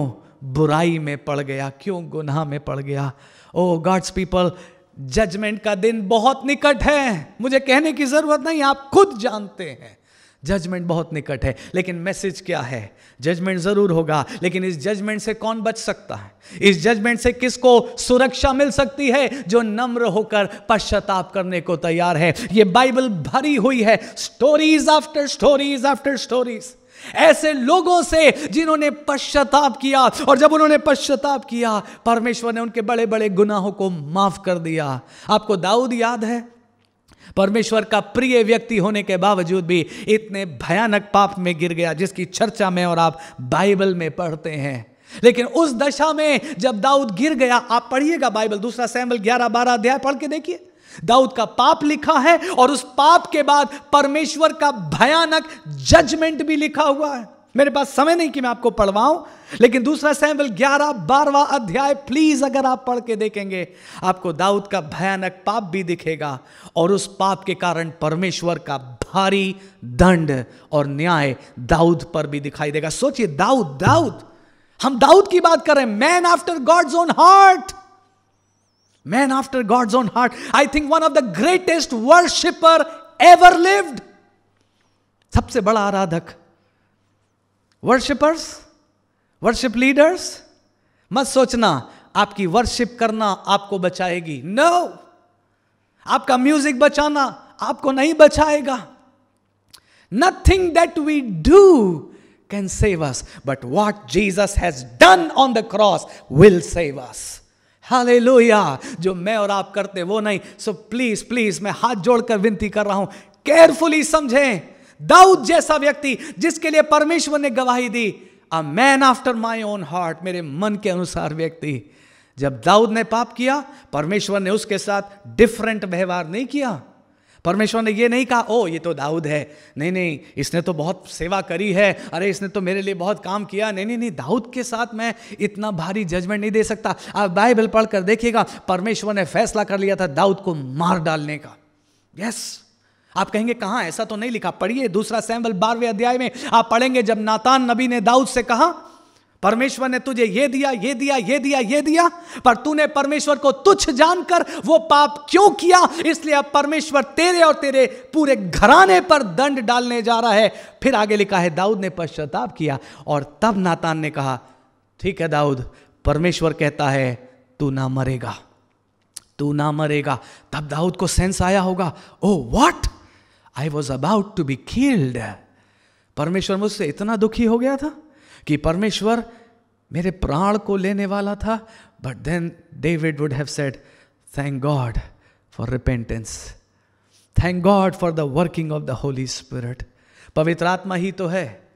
S2: बुराई में पड़ गया, क्यों गुनाह में पड़ गया। ओ गॉड्स पीपल, जजमेंट का दिन बहुत निकट है। मुझे कहने की जरूरत नहीं, आप खुद जानते हैं जजमेंट बहुत निकट है। लेकिन मैसेज क्या है? जजमेंट जरूर होगा, लेकिन इस जजमेंट से कौन बच सकता है? इस जजमेंट से किसको सुरक्षा मिल सकती है? जो नम्र होकर पश्चाताप करने को तैयार है। ये बाइबल भरी हुई है stories after stories after stories, ऐसे लोगों से जिन्होंने पश्चाताप किया, और जब उन्होंने पश्चाताप किया परमेश्वर ने उनके बड़े बड़े गुनाहों को माफ कर दिया। आपको दाऊद याद है? परमेश्वर का प्रिय व्यक्ति होने के बावजूद भी इतने भयानक पाप में गिर गया जिसकी चर्चा में और आप बाइबल में पढ़ते हैं। लेकिन उस दशा में जब दाऊद गिर गया, आप पढ़िएगा बाइबल, 2 शमूएल 11-12 अध्याय पढ़ के देखिए। दाऊद का पाप लिखा है और उस पाप के बाद परमेश्वर का भयानक जजमेंट भी लिखा हुआ है। मेरे पास समय नहीं कि मैं आपको पढ़वाऊं, लेकिन दूसरा शमूएल 11-12 अध्याय प्लीज अगर आप पढ़ के देखेंगे, आपको दाऊद का भयानक पाप भी दिखेगा और उस पाप के कारण परमेश्वर का भारी दंड और न्याय दाऊद पर भी दिखाई देगा। सोचिए, दाऊद, हम दाऊद की बात कर रहे हैं, man after God's own heart, man after God's own heart. I think one of the greatest worshipper ever lived, सबसे बड़ा आराधक। वर्शिपर्स, वर्शिप लीडर्स, मत सोचना आपकी वर्शिप करना आपको बचाएगी। नो, आपका म्यूजिक बचाना आपको नहीं बचाएगा। Nothing that we do can save us, but what Jesus has done on the cross will save us. Hallelujah. जो मैं और आप करते वो नहीं। सो प्लीज मैं हाथ जोड़कर विनती कर रहा हूं, केयरफुली समझें। दाऊद जैसा व्यक्ति जिसके लिए परमेश्वर ने गवाही दी, a man after my own heart, मेरे मन के अनुसार व्यक्ति। जब दाऊद ने पाप किया, परमेश्वर ने उसके साथ डिफरेंट व्यवहार नहीं किया। परमेश्वर ने ये नहीं कहा ओ ये तो दाऊद है, नहीं, इसने तो बहुत सेवा करी है, अरे इसने तो मेरे लिए बहुत काम किया। नहीं, दाऊद के साथ मैं इतना भारी जजमेंट नहीं दे सकता। आप बाइबल पढ़कर देखिएगा, परमेश्वर ने फैसला कर लिया था दाऊद को मार डालने का। यस, आप कहेंगे कहां, ऐसा तो नहीं लिखा। पढ़िए दूसरा शमूएल 12वें अध्याय में आप पढ़ेंगे, जब नातान नबी ने दाऊद से कहा परमेश्वर ने तुझे ये दिया, पर तूने परमेश्वर को तुच्छ जानकर वो पाप क्यों किया, इसलिए अब परमेश्वर तेरे और तेरे पूरे घराने पर दंड डालने जा रहा है। फिर आगे लिखा है दाऊद ने पश्चाताप किया, और तब नातान ने कहा ठीक है दाऊद, परमेश्वर कहता है तू ना मरेगा। तब दाऊद को सेंस आया होगा, oh what, I was about to be killed. परमेश्वर मुझसे इतना दुखी हो गया था कि परमेश्वर मेरे प्राण को लेने वाला था। But then David would have said thank God for repentance, thank God for the working of the Holy Spirit. पवित्र आत्मा ही तो है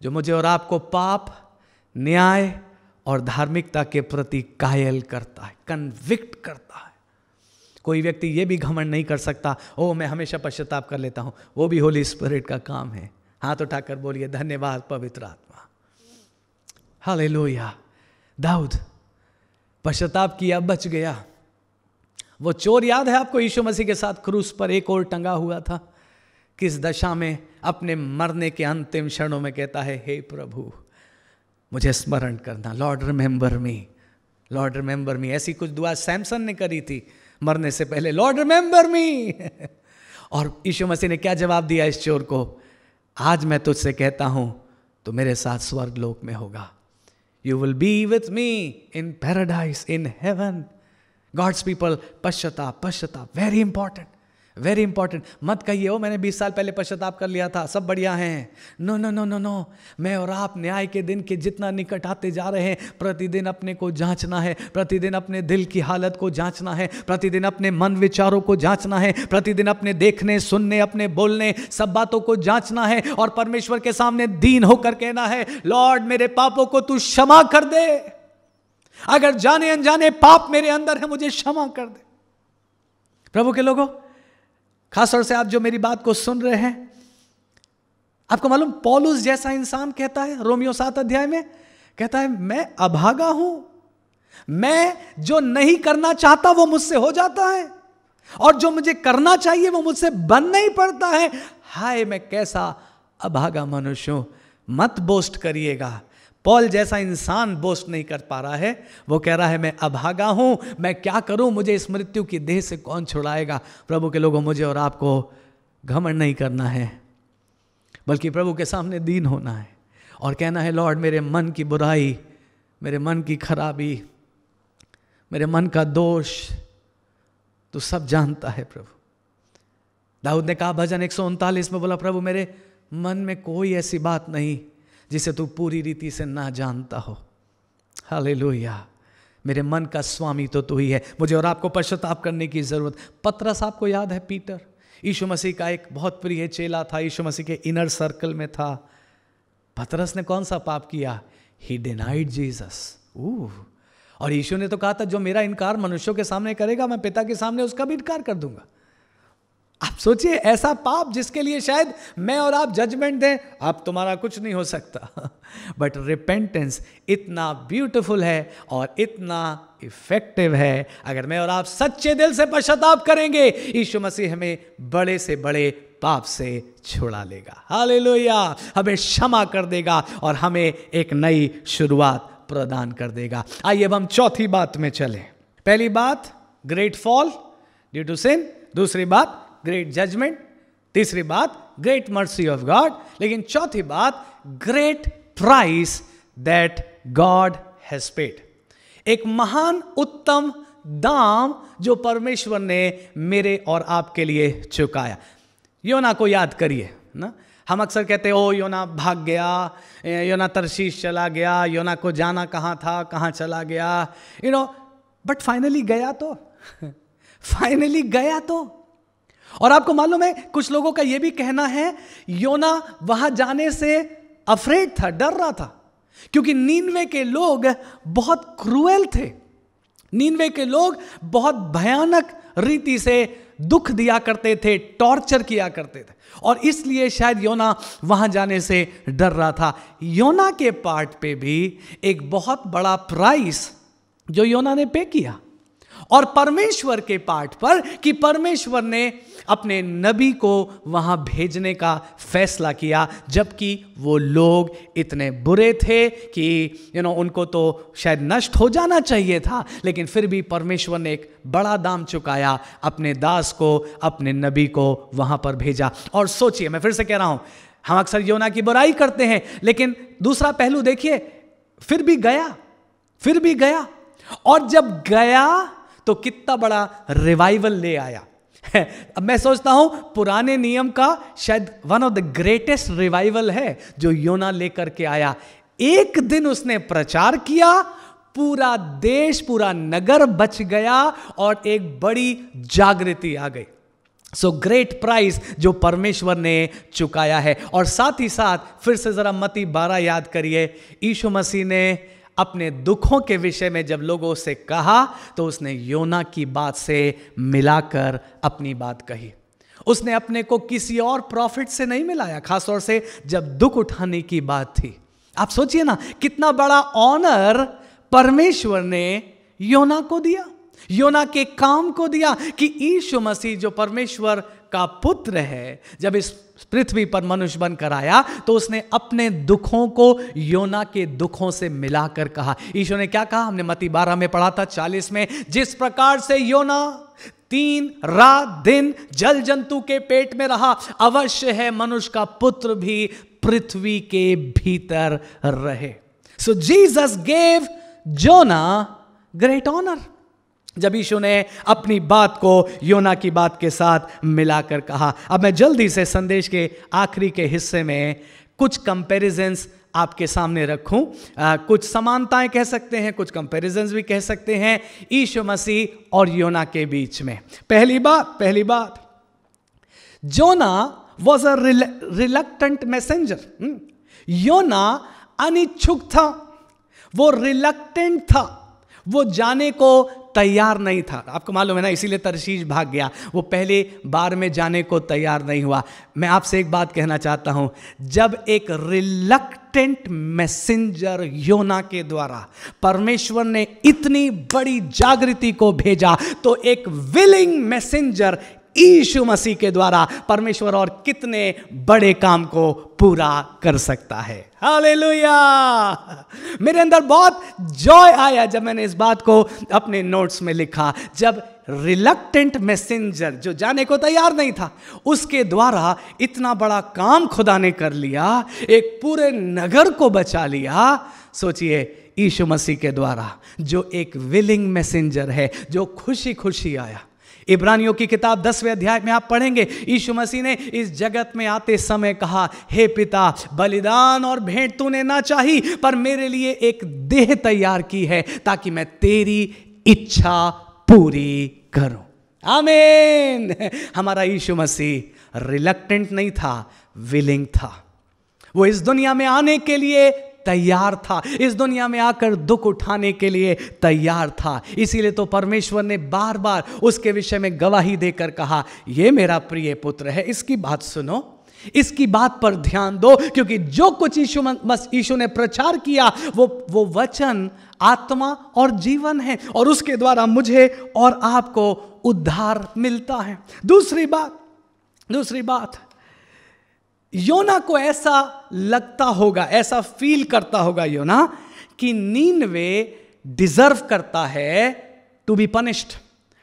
S2: जो मुझे और आपको पाप, न्याय और धार्मिकता के प्रति कायल करता है, कन्विक्ट करता है। कोई व्यक्ति ये भी घमंड नहीं कर सकता ओ मैं हमेशा पश्चाताप कर लेता हूं, वो भी होली स्पिरिट का काम है। हाथ उठाकर बोलिए धन्यवाद पवित्र आत्मा। हालेलुया। दाऊद पश्चाताप किया, बच गया। वो चोर याद है आपको, यीशु मसीह के साथ क्रूस पर एक और टंगा हुआ था, किस दशा में, अपने मरने के अंतिम क्षणों में कहता है हे प्रभु मुझे स्मरण करना, लॉर्ड रिमेंबर मी, लॉर्ड रिमेंबर मी। ऐसी कुछ दुआ सैमसन ने करी थी मरने से पहले, लॉर्ड रिमेंबर मी। और यीशु मसीह ने क्या जवाब दिया इस चोर को, आज मैं तुझसे कहता हूं तो मेरे साथ स्वर्ग लोक में होगा, you will be with me in paradise in heaven. God's people, पश्चाताप, वेरी इंपॉर्टेंट, वेरी इंपॉर्टेंट। मत कहिए ओ मैंने 20 साल पहले पश्चाताप कर लिया था, सब बढ़िया हैं। No no no no no, मैं और आप न्याय के दिन के जितना निकट आते जा रहे हैं, प्रतिदिन अपने को जांचना है, प्रतिदिन अपने दिल की हालत को जांचना है, प्रतिदिन अपने मन विचारों को जांचना है, प्रतिदिन अपने देखने, सुनने, अपने बोलने, सब बातों को जांचना है और परमेश्वर के सामने दीन होकर कहना है लॉर्ड मेरे पापों को तू क्षमा कर दे, अगर जाने अनजाने पाप मेरे अंदर है मुझे क्षमा कर दे। प्रभु के लोगों, खासतौर से आप जो मेरी बात को सुन रहे हैं, आपको मालूम पौलुस जैसा इंसान कहता है रोमियो 7 अध्याय में, कहता है मैं अभागा हूं, मैं जो नहीं करना चाहता वो मुझसे हो जाता है और जो मुझे करना चाहिए वो मुझसे बन नहीं पड़ता है। हाय मैं कैसा अभागा मनुष्य हूं। मत बोस्ट करिएगा, पॉल जैसा इंसान बोस्ट नहीं कर पा रहा है, वो कह रहा है मैं अभागा हूं, मैं क्या करूं, मुझे इस मृत्यु की देह से कौन छुड़ाएगा। प्रभु के लोगों, मुझे और आपको घमंड नहीं करना है, बल्कि प्रभु के सामने दीन होना है और कहना है लॉर्ड मेरे मन की बुराई, मेरे मन की खराबी, मेरे मन का दोष तू सब जानता है प्रभु। दाऊद ने कहा भजन 139 में, बोला प्रभु मेरे मन में कोई ऐसी बात नहीं जिसे तू पूरी रीति से ना जानता हो। हालेलुया। मेरे मन का स्वामी तो तू ही है, मुझे और आपको पश्चाताप करने की जरूरत। पतरस आपको याद है, पीटर यीशु मसीह का एक बहुत प्रिय चेला था, यीशु मसीह के इनर सर्कल में था। पतरस ने कौन सा पाप किया? ही डिनाइड जीसस। और यीशु ने तो कहा था जो मेरा इनकार मनुष्यों के सामने करेगा मैं पिता के सामने उसका भी इनकार कर दूंगा। आप सोचिए, ऐसा पाप जिसके लिए शायद मैं और आप जजमेंट दें, अब तुम्हारा कुछ नहीं हो सकता। बट रिपेंटेंस इतना ब्यूटीफुल है और इतना इफेक्टिव है। अगर मैं और आप सच्चे दिल से पश्चाताप करेंगे, यीशु मसीह हमें बड़े से बड़े पाप से छुड़ा लेगा। हालेलुया, हमें क्षमा कर देगा और हमें एक नई शुरुआत प्रदान कर देगा। आइए अब हम चौथी बात में चलें। पहली बात, great fall due to sin. दूसरी बात, ग्रेट जजमेंट। तीसरी बात, ग्रेट मर्सी ऑफ गॉड। लेकिन चौथी बात, great price that God has paid. एक महान उत्तम दाम जो परमेश्वर ने मेरे और आपके लिए चुकाया। योना को याद करिए ना, हम अक्सर कहते हैं ओ योना भाग गया, योना तरशीश चला गया, योना को जाना कहाँ था, कहाँ चला गया, बट फाइनली गया तो फाइनली गया तो। और आपको मालूम है, कुछ लोगों का यह भी कहना है योना वहां जाने से अफ्रेड था, डर रहा था, क्योंकि नीनवे के लोग बहुत क्रूएल थे। नीनवे के लोग बहुत भयानक रीति से दुख दिया करते थे, टॉर्चर किया करते थे, और इसलिए शायद योना वहां जाने से डर रहा था। योना के पार्ट पे भी एक बहुत बड़ा प्राइस जो योना ने पे किया, और परमेश्वर के पार्ट पर कि परमेश्वर ने अपने नबी को वहां भेजने का फैसला किया, जबकि वो लोग इतने बुरे थे कि उनको तो शायद नष्ट हो जाना चाहिए था, लेकिन फिर भी परमेश्वर ने एक बड़ा दाम चुकाया, अपने दास को, अपने नबी को वहां पर भेजा। और सोचिए, मैं फिर से कह रहा हूं, हम अक्सर योना की बुराई करते हैं, लेकिन दूसरा पहलू देखिए, फिर भी गया, और जब गया तो कितना बड़ा रिवाइवल ले आया। अब मैं सोचता हूं पुराने नियम का शायद one of the greatest revival है जो योना लेकर के आया। एक दिन उसने प्रचार किया, पूरा देश, पूरा नगर बच गया और एक बड़ी जागृति आ गई। सो ग्रेट प्राइस जो परमेश्वर ने चुकाया है। और साथ ही साथ फिर से जरा मत्ती 12 याद करिए, यीशु मसीह ने अपने दुखों के विषय में जब लोगों से कहा तो उसने योना की बात से मिलाकर अपनी बात कही। उसने अपने को किसी और प्रॉफिट से नहीं मिलाया, खासतौर से जब दुख उठाने की बात थी। आप सोचिए ना, कितना बड़ा ऑनर परमेश्वर ने योना को दिया, योना के काम को दिया, कि यीशु मसीह जो परमेश्वर का पुत्र है, जब इस पृथ्वी पर मनुष्य बनकर आया तो उसने अपने दुखों को योना के दुखों से मिलाकर कहा। यीशु ने क्या कहा? हमने मत्ती 12 में पढ़ा था 40 में, जिस प्रकार से योना 3 रात दिन जल जंतु के पेट में रहा, अवश्य है मनुष्य का पुत्र भी पृथ्वी के भीतर रहे। सो जीसस गेव जोना ग्रेट ऑनर। जब यीशु ने अपनी बात को योना की बात के साथ मिलाकर कहा। अब मैं जल्दी से संदेश के आखिरी के हिस्से में कुछ कंपैरिजन्स आपके सामने रखूं, कुछ समानताएं कह सकते हैं, कुछ कंपैरिजन्स भी कह सकते हैं यीशु मसीह और योना के बीच में। पहली बात, जोना वॉज अ रिलक्टेंट मैसेंजर। योना अनिच्छुक था, वो रिलक्टेंट था, वो जाने को तैयार नहीं था। आपको मालूम है ना, इसीलिए तरशीश भाग गया, वो पहले बार में जाने को तैयार नहीं हुआ। मैं आपसे एक बात कहना चाहता हूं, जब एक रिलक्टेंट मैसेंजर योना के द्वारा परमेश्वर ने इतनी बड़ी जागृति को भेजा, तो एक विलिंग मैसेंजर यीशु मसीह के द्वारा परमेश्वर और कितने बड़े काम को पूरा कर सकता है। हालेलुया! मेरे अंदर बहुत जॉय आया जब मैंने इस बात को अपने नोट्स में लिखा, जब रिलक्टेंट मैसेंजर जो जाने को तैयार नहीं था, उसके द्वारा इतना बड़ा काम खुदा ने कर लिया, एक पूरे नगर को बचा लिया। सोचिए, यीशु मसीह के द्वारा जो एक विलिंग मैसेंजर है, जो खुशी खुशी आया। इब्रानियों की किताब 10वें अध्याय में आप पढ़ेंगे, यीशु मसीह ने इस जगत में आते समय कहा, हे पिता, बलिदान और भेंट तूने ना चाही, पर मेरे लिए एक देह तैयार की है ताकि मैं तेरी इच्छा पूरी करूं। आमीन। हमारा यीशु मसीह रिलक्टेंट नहीं था, विलिंग था। वो इस दुनिया में आने के लिए तैयार था, इस दुनिया में आकर दुख उठाने के लिए तैयार था। इसीलिए तो परमेश्वर ने बार बार उसके विषय में गवाही देकर कहा, ये मेरा प्रिय पुत्र है, इसकी बात सुनो, इसकी बात पर ध्यान दो, क्योंकि जो कुछ यीशु ने प्रचार किया वो वचन आत्मा और जीवन है, और उसके द्वारा मुझे और आपको उद्धार मिलता है। दूसरी बात, योना को ऐसा लगता होगा, ऐसा फील करता होगा योना कि नीनवे डिजर्व करता है टू बी पनिश्ड।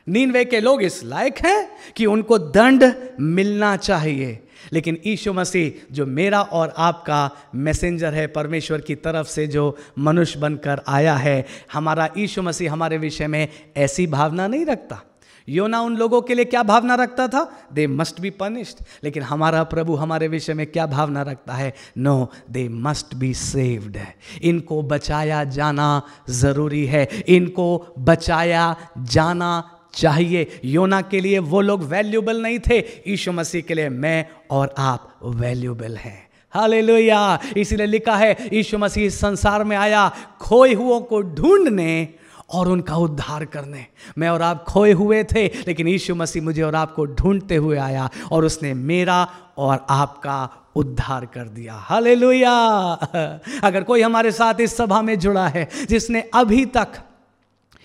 S2: नीनवे के लोग इस लायक हैं कि उनको दंड मिलना चाहिए, लेकिन यीशु मसीह जो मेरा और आपका मैसेंजर है, परमेश्वर की तरफ से जो मनुष्य बनकर आया है, हमारा यीशु मसीह हमारे विषय में ऐसी भावना नहीं रखता। योना उन लोगों के लिए क्या भावना रखता था? दे मस्ट बी पनिश्ड। लेकिन हमारा प्रभु हमारे विषय में क्या भावना रखता है? No, they must be saved. इनको बचाया जाना जरूरी है, इनको बचाया जाना चाहिए। योना के लिए वो लोग वैल्यूबल नहीं थे, यीशु मसीह के लिए मैं और आप वैल्यूबल हैं। हालेलुया। इसीलिए लिखा है यीशु मसीह संसार में आया खोए हुओं को ढूंढने और उनका उद्धार करने। मैं और आप खोए हुए थे, लेकिन यीशु मसीह मुझे और आपको ढूंढते हुए आया और उसने मेरा और आपका उद्धार कर दिया। हालेलुया। अगर कोई हमारे साथ इस सभा में जुड़ा है जिसने अभी तक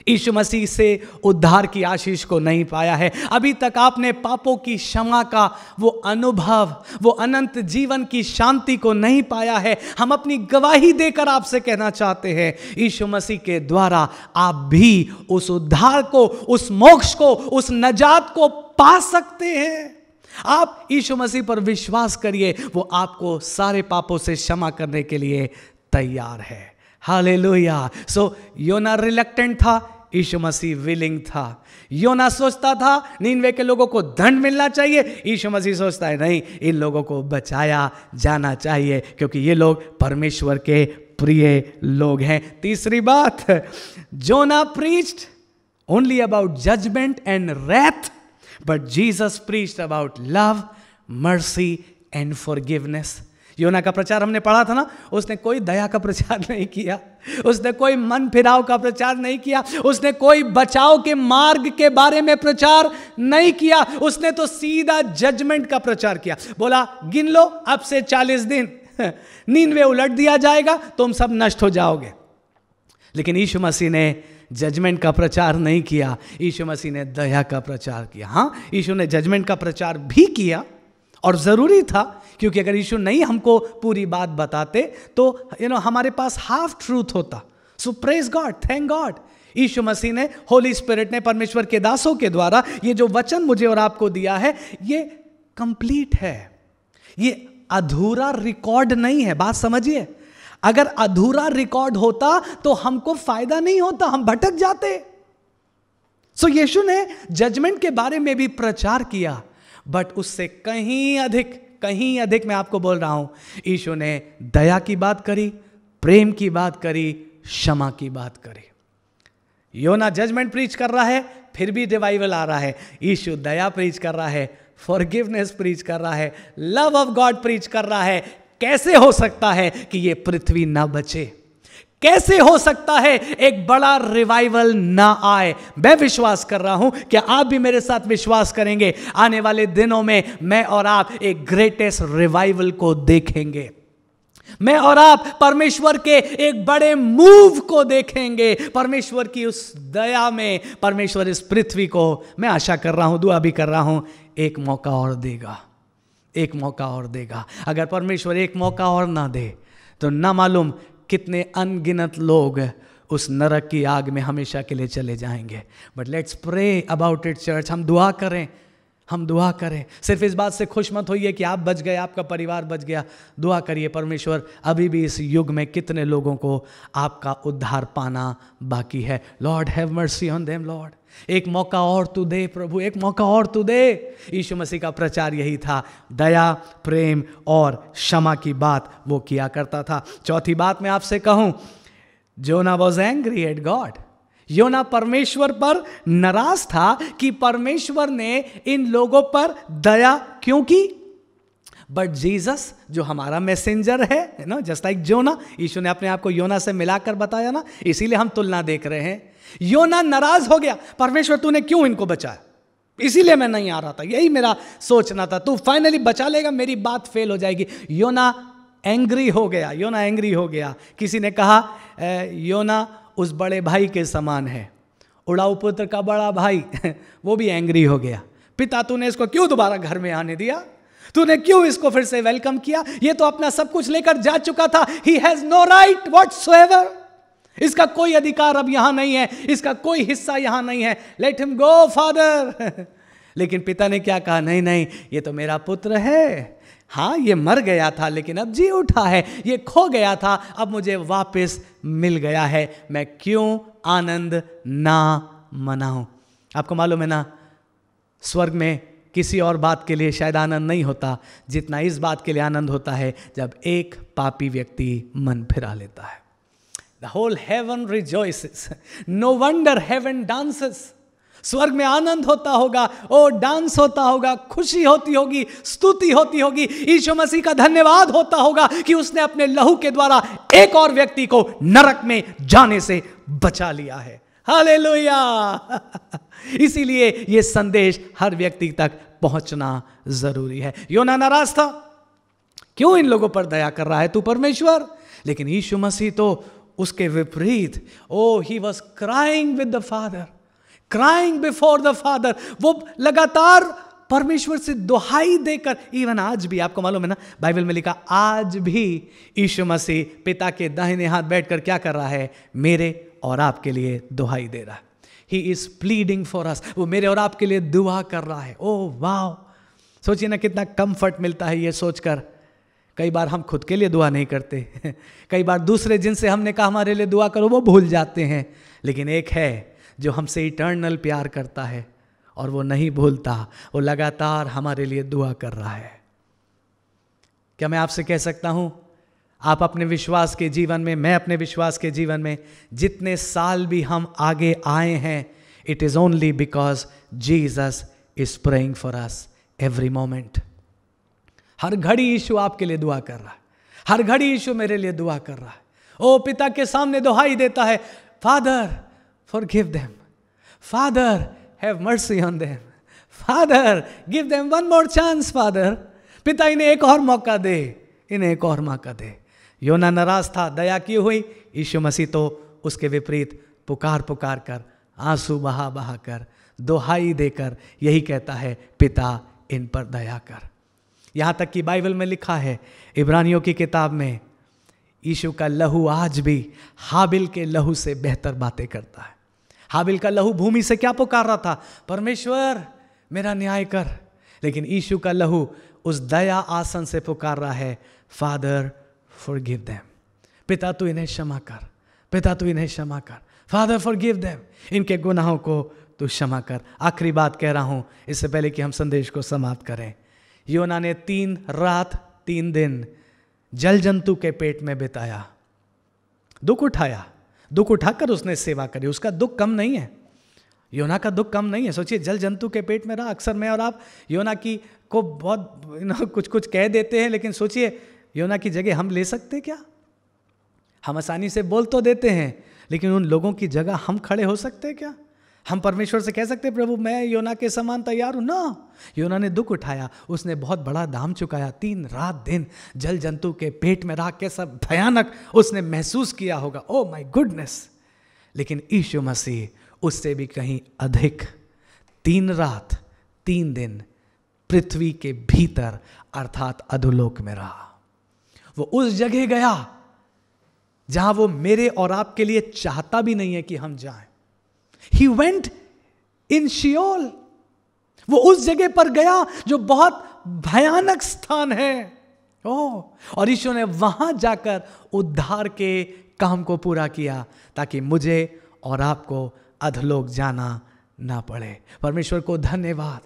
S2: यीशु मसीह से उद्धार की आशीष को नहीं पाया है, अभी तक आपने पापों की क्षमा का वो अनुभव, वो अनंत जीवन की शांति को नहीं पाया है, हम अपनी गवाही देकर आपसे कहना चाहते हैं, यीशु मसीह के द्वारा आप भी उस उद्धार को, उस मोक्ष को, उस नजात को पा सकते हैं। आप यीशु मसीह पर विश्वास करिए, वो आपको सारे पापों से क्षमा करने के लिए तैयार है। हालेलुया। सो योना रिलक्टेंट था, यीशु मसीह विलिंग था। योना सोचता था नीनवे के लोगों को दंड मिलना चाहिए, यीशु मसीह सोचता है नहीं, इन लोगों को बचाया जाना चाहिए, क्योंकि ये लोग परमेश्वर के प्रिय लोग हैं। तीसरी बात, Jonah preached only about judgment and wrath, but Jesus preached about love, mercy and forgiveness. योना का प्रचार हमने पढ़ा था ना, उसने कोई दया का प्रचार नहीं किया, उसने कोई मन फिराव का प्रचार नहीं किया, उसने कोई बचाव के मार्ग के बारे में प्रचार नहीं किया, उसने तो सीधा जजमेंट का प्रचार किया। बोला गिन लो अब से 40 दिन नीनवे उलट दिया जाएगा, तुम सब नष्ट हो जाओगे। लेकिन यीशु मसीह ने जजमेंट का प्रचार नहीं किया, यीशु मसीह ने दया का प्रचार किया। हाँ, यीशु ने जजमेंट का प्रचार भी किया और ज़रूरी था, क्योंकि अगर यीशु नहीं हमको पूरी बात बताते तो हमारे पास हाफ ट्रूथ होता। सो प्रेज गॉड, थैंक गॉड, यीशु मसीह ने, होली स्पिरिट ने, परमेश्वर के दासों के द्वारा ये जो वचन मुझे और आपको दिया है, ये कंप्लीट है, ये अधूरा रिकॉर्ड नहीं है। बात समझिए, अगर अधूरा रिकॉर्ड होता तो हमको फायदा नहीं होता, हम भटक जाते। सो यीशु ने जजमेंट के बारे में भी प्रचार किया, बट उससे कहीं अधिक मैं आपको बोल रहा हूं, यीशु ने दया की बात करी, प्रेम की बात करी, क्षमा की बात करी। योना जजमेंट प्रीच कर रहा है, फिर भी रिवाइवल आ रहा है। यीशु दया प्रीच कर रहा है, फॉरगिवनेस प्रीच कर रहा है, लव ऑफ गॉड प्रीच कर रहा है। कैसे हो सकता है कि ये पृथ्वी ना बचे? कैसे हो सकता है एक बड़ा रिवाइवल ना आए? मैं विश्वास कर रहा हूं कि आप भी मेरे साथ विश्वास करेंगे, आने वाले दिनों में मैं और आप एक ग्रेटेस्ट रिवाइवल को देखेंगे। मैं और आप परमेश्वर के एक बड़े मूव को देखेंगे। परमेश्वर की उस दया में परमेश्वर इस पृथ्वी को, मैं आशा कर रहा हूं, दुआ भी कर रहा हूं, एक मौका और देगा, एक मौका और देगा। अगर परमेश्वर एक मौका और ना दे तो ना मालूम कितने अनगिनत लोग उस नरक की आग में हमेशा के लिए चले जाएंगे। But let's pray about it church. हम दुआ करें, हम दुआ करें। सिर्फ इस बात से खुश मत होइए कि आप बच गए, आपका परिवार बच गया। दुआ करिए, परमेश्वर अभी भी इस युग में कितने लोगों को आपका उद्धार पाना बाकी है। Lord have mercy on them Lord. एक मौका और तू दे प्रभु, एक मौका और तू दे। यीशु मसीह का प्रचार यही था, दया, प्रेम और क्षमा की बात वो किया करता था। चौथी बात मैं आपसे कहूं, जोना वॉज एंग्री एट गॉड। योना परमेश्वर पर नाराज था कि परमेश्वर ने इन लोगों पर दया क्यों की। बट जीसस जो हमारा मैसेंजर है ना, जस्ट लाइक जोना, यीशु ने अपने आप को योना से मिलाकर बताया ना, इसीलिए हम तुलना देख रहे हैं। योना नाराज हो गया, परमेश्वर तूने क्यों इनको बचाया, इसीलिए मैं नहीं आ रहा था, यही मेरा सोचना था, तू फाइनली बचा लेगा, मेरी बात फेल हो जाएगी। योना एंग्री हो गया, योना एंग्री हो गया। किसी ने कहा योना उस बड़े भाई के समान है, उड़ाऊ पुत्र का बड़ा भाई वो भी एंग्री हो गया। पिता तूने इसको क्यों दोबारा घर में आने दिया, तूने क्यों इसको फिर से वेलकम किया, ये तो अपना सब कुछ लेकर जा चुका था, he has no right whatsoever, इसका कोई अधिकार अब यहां नहीं है, इसका कोई हिस्सा यहां नहीं है, लेट हिम गो फादर। लेकिन पिता ने क्या कहा, नहीं नहीं ये तो मेरा पुत्र है, हाँ ये मर गया था लेकिन अब जी उठा है, ये खो गया था अब मुझे वापस मिल गया है, मैं क्यों आनंद ना मनाऊं। आपको मालूम है ना, स्वर्ग में किसी और बात के लिए शायद आनंद नहीं होता जितना इस बात के लिए आनंद होता है जब एक पापी व्यक्ति मन फिरा लेता है। The whole heaven rejoices. No wonder heaven dances. स्वर्ग में आनंद होता होगा, ओ डांस होता होगा, खुशी होती होगी, स्तुति होती होगी, यीशु मसीह का धन्यवाद होता होगा कि उसने अपने लहू के द्वारा एक और व्यक्ति को नरक में जाने से बचा लिया है। हालेलुया। इसीलिए यह संदेश हर व्यक्ति तक पहुंचना जरूरी है। योना नाराज था, क्यों इन लोगों पर दया कर रहा है तू परमेश्वर, लेकिन यीशु मसीह तो उसके विपरीत, oh he was crying with the father, crying before the father, वो लगातार परमेश्वर से दुहाई देकर, इवन आज भी आपको मालूम है ना, बाइबल में लिखा आज भी यीशु मसीह पिता के दाहिने हाथ बैठकर क्या कर रहा है, मेरे और आपके लिए दुहाई दे रहा है। He is pleading for us, वो मेरे और आपके लिए दुआ कर रहा है। ओह वाह, सोचिए ना कितना कंफर्ट मिलता है ये सोचकर। कई बार हम खुद के लिए दुआ नहीं करते, कई बार दूसरे जिनसे हमने कहा हमारे लिए दुआ करो वो भूल जाते हैं, लेकिन एक है जो हमसे इटर्नल प्यार करता है और वो नहीं भूलता, वो लगातार हमारे लिए दुआ कर रहा है। क्या मैं आपसे कह सकता हूं, आप अपने विश्वास के जीवन में, मैं अपने विश्वास के जीवन में जितने साल भी हम आगे आए हैं, it is only because Jesus is praying for us every moment. हर घड़ी यीशु आपके लिए दुआ कर रहा है, हर घड़ी यीशु मेरे लिए दुआ कर रहा है। ओ पिता के सामने दुहाई देता है, father forgive them, Father have mercy on them, Father give them one more chance, Father, पिता इन्हें एक और मौका दे, इन्हें एक और मौका दे। योना नाराज था, दया की हुई, यीशु मसीह तो उसके विपरीत पुकार पुकार कर, आंसू बहा बहा कर, दुहाई देकर यही कहता है, पिता इन पर दया कर। यहां तक कि बाइबल में लिखा है, इब्रानियों की किताब में, यीशु का लहू आज भी हाबिल के लहू से बेहतर बातें करता है। हाबिल का लहू भूमि से क्या पुकार रहा था, परमेश्वर मेरा न्याय कर, लेकिन यीशु का लहू उस दया आसन से पुकार रहा है, फादर फॉरगिव देम, पिता तू इन्हें क्षमा कर, पिता तू इन्हें क्षमा कर, फादर फॉरगिव देम, इनके गुनाहों को तू क्षमा कर। आखिरी बात कह रहा हूं इससे पहले कि हम संदेश को समाप्त करें। योना ने 3 रात 3 दिन जल जंतु के पेट में बिताया, दुख उठाया, दुख उठाकर उसने सेवा करी। उसका दुख कम नहीं है, योना का दुख कम नहीं है। सोचिए, जल जंतु के पेट में रहा। अक्सर मैं और आप योना की को बहुत कुछ कुछ कह देते हैं, लेकिन सोचिए योना की जगह हम ले सकते क्या? हम आसानी से बोल तो देते हैं, लेकिन उन लोगों की जगह हम खड़े हो सकते हैं क्या? हम परमेश्वर से कह सकते प्रभु मैं योना के समान तैयार हूं ना? योना ने दुख उठाया, उसने बहुत बड़ा दाम चुकाया। 3 रात दिन जल जंतु के पेट में रहा, कैसा भयानक उसने महसूस किया होगा। Oh my goodness. लेकिन यीशु मसीह उससे भी कहीं अधिक 3 रात 3 दिन पृथ्वी के भीतर अर्थात अधोलोक में रहा। वो उस जगह गया जहां वो मेरे और आपके लिए चाहता भी नहीं है कि हम जाएं। He went in Sheol. वो उस जगह पर गया जो बहुत भयानक स्थान है। और यीशु ने वहां जाकर उद्धार के काम को पूरा किया ताकि मुझे और आपको अधलोक जाना ना पड़े। परमेश्वर को धन्यवाद।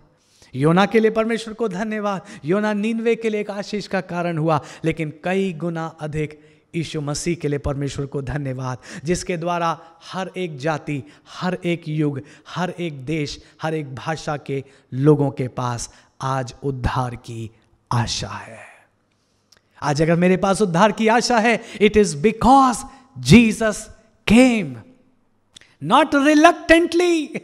S2: योना के लिए परमेश्वर को धन्यवाद। योना नीनवे के लिए एक आशीष का कारण हुआ, लेकिन कई गुना अधिक यीशु मसीह के लिए परमेश्वर को धन्यवाद, जिसके द्वारा हर एक जाति, हर एक युग, हर एक देश, हर एक भाषा के लोगों के पास आज उद्धार की आशा है। आज अगर मेरे पास उद्धार की आशा है, it is because Jesus came, not reluctantly,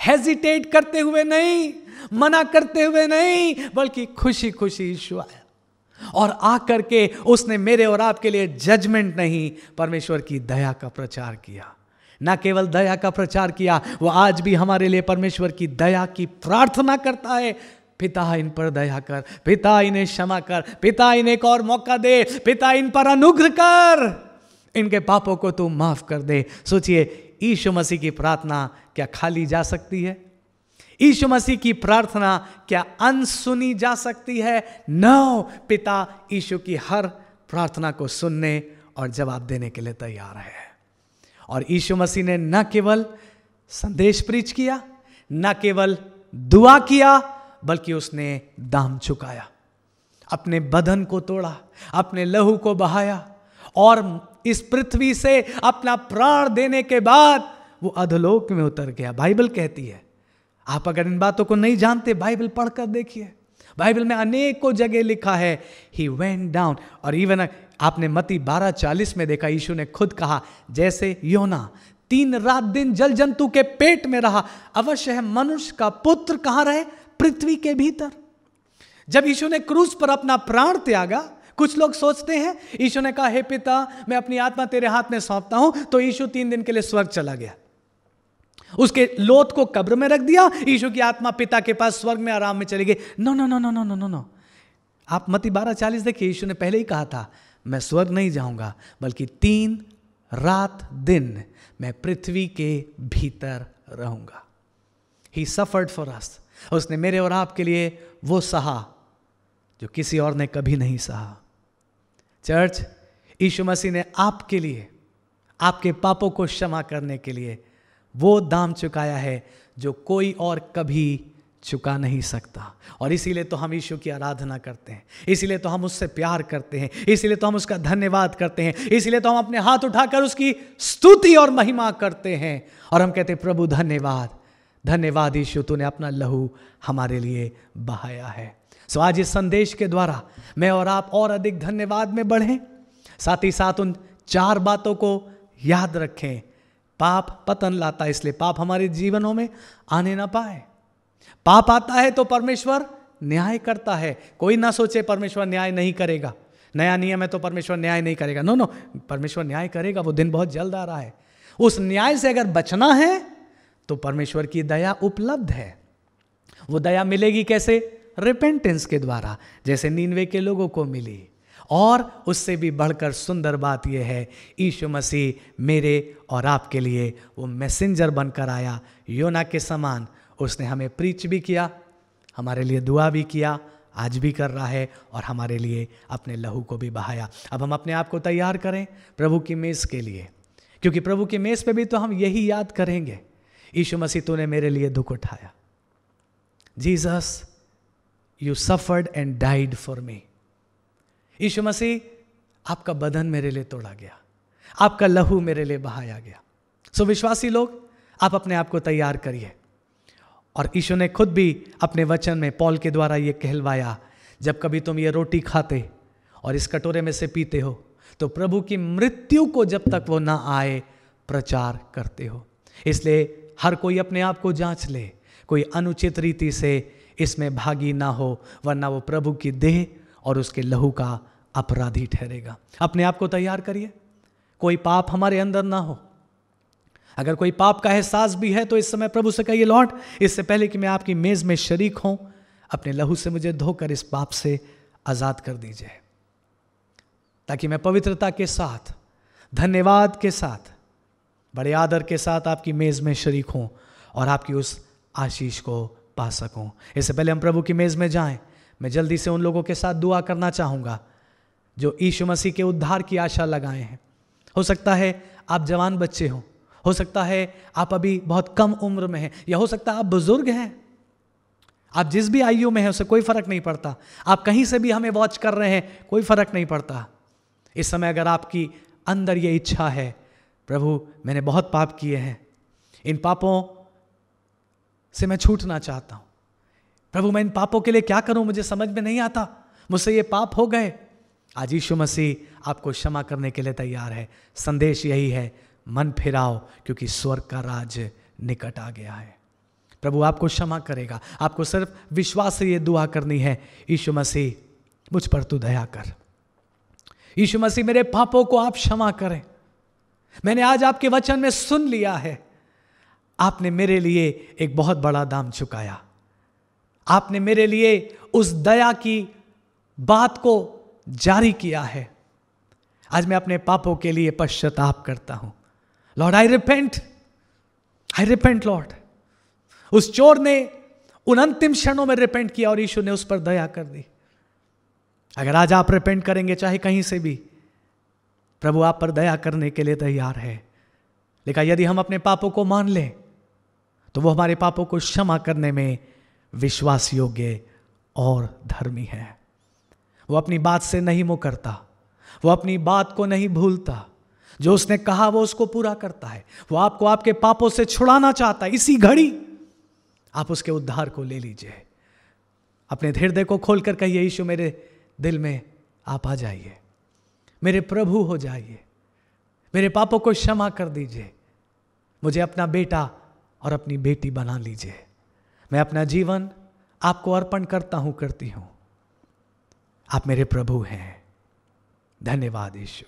S2: hesitate करते हुए नहीं, मना करते हुए नहीं, बल्कि खुशी खुशी यीशु आया और आकर के उसने मेरे और आपके लिए जजमेंट नहीं, परमेश्वर की दया का प्रचार किया। ना केवल दया का प्रचार किया, वो आज भी हमारे लिए परमेश्वर की दया की प्रार्थना करता है। पिता इन पर दया कर, पिता इन्हें क्षमा कर, पिता इन्हें एक और मौका दे, पिता इन पर अनुग्रह कर, इनके पापों को तू माफ कर दे। सोचिए, यीशु मसीह की प्रार्थना क्या खाली जा सकती है? यीशु मसीह की प्रार्थना क्या अनसुनी जा सकती है? नो, पिता यीशु की हर प्रार्थना को सुनने और जवाब देने के लिए तैयार है। और यीशु मसीह ने न केवल संदेश प्रीच किया, न केवल दुआ किया, बल्कि उसने दाम चुकाया, अपने बदन को तोड़ा, अपने लहू को बहाया और इस पृथ्वी से अपना प्राण देने के बाद वो अधोलोक में उतर गया। बाइबल कहती है, आप अगर इन बातों को नहीं जानते, बाइबल पढ़कर देखिए, बाइबल में अनेकों जगह लिखा है ही वेंट डाउन। और इवन आपने मत्ती 12:40 में देखा, यीशु ने खुद कहा, जैसे योना 3 रात दिन जल जंतु के पेट में रहा, अवश्य है मनुष्य का पुत्र कहां रहे? पृथ्वी के भीतर। जब यीशु ने क्रूस पर अपना प्राण त्यागा, कुछ लोग सोचते हैं यीशु ने कहा, हे पिता मैं अपनी आत्मा तेरे हाथ में सौंपता हूं, तो यीशु 3 दिन के लिए स्वर्ग चला गया, उसके लोथ को कब्र में रख दिया, यीशु की आत्मा पिता के पास स्वर्ग में आराम में चली गई। No no no no no no no no, आप मत्ती 12:40 देखिए, यीशु ने पहले ही कहा था, मैं स्वर्ग नहीं जाऊंगा, बल्कि 3 रात दिन मैं पृथ्वी के भीतर रहूंगा। ही सफर्ड फॉर अस, उसने मेरे और आपके लिए वो सहा जो किसी और ने कभी नहीं सहा। चर्च, यीशु मसीह ने आपके लिए, आपके पापों को क्षमा करने के लिए वो दाम चुकाया है जो कोई और कभी चुका नहीं सकता। और इसीलिए तो हम यीशु की आराधना करते हैं, इसीलिए तो हम उससे प्यार करते हैं, इसीलिए तो हम उसका धन्यवाद करते हैं, इसीलिए तो हम अपने हाथ उठाकर उसकी स्तुति और महिमा करते हैं और हम कहते हैं, प्रभु धन्यवाद, धन्यवाद यीशु, तूने अपना लहू हमारे लिए बहाया है। सो आज इस संदेश के द्वारा मैं और आप और अधिक धन्यवाद में बढ़ें, साथ ही साथ उन 4 बातों को याद रखें। पाप पतन लाता है, इसलिए पाप हमारे जीवनों में आने ना पाए। पाप आता है तो परमेश्वर न्याय करता है। कोई ना सोचे परमेश्वर न्याय नहीं करेगा, नया नियम है तो परमेश्वर न्याय नहीं करेगा। नो नो, परमेश्वर न्याय करेगा, वो दिन बहुत जल्द आ रहा है। उस न्याय से अगर बचना है तो परमेश्वर की दया उपलब्ध है। वो दया मिलेगी कैसे? रिपेंटेंस के द्वारा, जैसे नीनवे के लोगों को मिली। और उससे भी बढ़कर सुंदर बात यह है, यीशु मसीह मेरे और आपके लिए वो मैसेंजर बनकर आया, योना के समान। उसने हमें प्रीच भी किया, हमारे लिए दुआ भी किया, आज भी कर रहा है, और हमारे लिए अपने लहू को भी बहाया। अब हम अपने आप को तैयार करें प्रभु की मेज़ के लिए, क्योंकि प्रभु की मेज़ पे भी तो हम यही याद करेंगे, यीशु मसीह तूने मेरे लिए दुख उठाया, Jesus you suffered and died for me. यीशु मसीह आपका बदन मेरे लिए तोड़ा गया, आपका लहू मेरे लिए बहाया गया। सो विश्वासी लोग, आप अपने आप को तैयार करिए। और यीशु ने खुद भी अपने वचन में पौल के द्वारा ये कहलवाया, जब कभी तुम ये रोटी खाते और इस कटोरे में से पीते हो तो प्रभु की मृत्यु को जब तक वो ना आए प्रचार करते हो। इसलिए हर कोई अपने आप को जांच ले, कोई अनुचित रीति से इसमें भागी ना हो, वरना वो प्रभु की देह और उसके लहू का अपराधी ठहरेगा। अपने आप को तैयार करिए, कोई पाप हमारे अंदर ना हो। अगर कोई पाप का एहसास भी है तो इस समय प्रभु से कहिए, लॉर्ड इससे पहले कि मैं आपकी मेज़ में शरीक हूं, अपने लहू से मुझे धोकर इस पाप से आज़ाद कर दीजिए, ताकि मैं पवित्रता के साथ, धन्यवाद के साथ, बड़े आदर के साथ आपकी मेज़ में शरीक हूं और आपकी उस आशीष को पा सकूं। इससे पहले हम प्रभु की मेज़ में जाएं, मैं जल्दी से उन लोगों के साथ दुआ करना चाहूँगा जो यीशु मसीह के उद्धार की आशा लगाए हैं। हो सकता है आप जवान बच्चे हो सकता है आप अभी बहुत कम उम्र में हैं, या हो सकता है आप बुजुर्ग हैं। आप जिस भी आयु में हैं उससे कोई फर्क नहीं पड़ता। आप कहीं से भी हमें वॉच कर रहे हैं, कोई फर्क नहीं पड़ता। इस समय अगर आपकी अंदर ये इच्छा है, प्रभु मैंने बहुत पाप किए हैं, इन पापों से मैं छूटना चाहता हूँ, प्रभु मैं इन पापों के लिए क्या करूँ, मुझे समझ में नहीं आता, मुझसे ये पाप हो गए, आज यीशु मसीह आपको क्षमा करने के लिए तैयार है। संदेश यही है, मन फिराओ क्योंकि स्वर्ग का राज निकट आ गया है। प्रभु आपको क्षमा करेगा। आपको सिर्फ विश्वास से ये दुआ करनी है, यीशु मसीह मुझ पर तू दया कर, यीशु मसीह मेरे पापों को आप क्षमा करें। मैंने आज आपके वचन में सुन लिया है, आपने मेरे लिए एक बहुत बड़ा दाम चुकाया। आपने मेरे लिए उस दया की बात को जारी किया है। आज मैं अपने पापों के लिए पश्चाताप करता हूं। लॉर्ड आई रिपेंट लॉर्ड। उस चोर ने उन अंतिम क्षणों में रिपेंट किया और यीशु ने उस पर दया कर दी। अगर आज आप रिपेंट करेंगे चाहे कहीं से भी, प्रभु आप पर दया करने के लिए तैयार है। लेकिन यदि हम अपने पापों को मान लें तो वो हमारे पापों को क्षमा करने में विश्वास योग्य और धर्मी है। वो अपनी बात से नहीं मुकरता, वो अपनी बात को नहीं भूलता। जो उसने कहा वो उसको पूरा करता है। वो आपको आपके पापों से छुड़ाना चाहता है। इसी घड़ी आप उसके उद्धार को ले लीजिए। अपने हृदय को खोलकर कहिए, यीशु मेरे दिल में आप आ जाइए, मेरे प्रभु हो जाइए, मेरे पापों को क्षमा कर दीजिए, मुझे अपना बेटा और अपनी बेटी बना लीजिए। मैं अपना जीवन आपको अर्पण करता हूं, करती हूं। आप मेरे प्रभु हैं। धन्यवाद यीशु,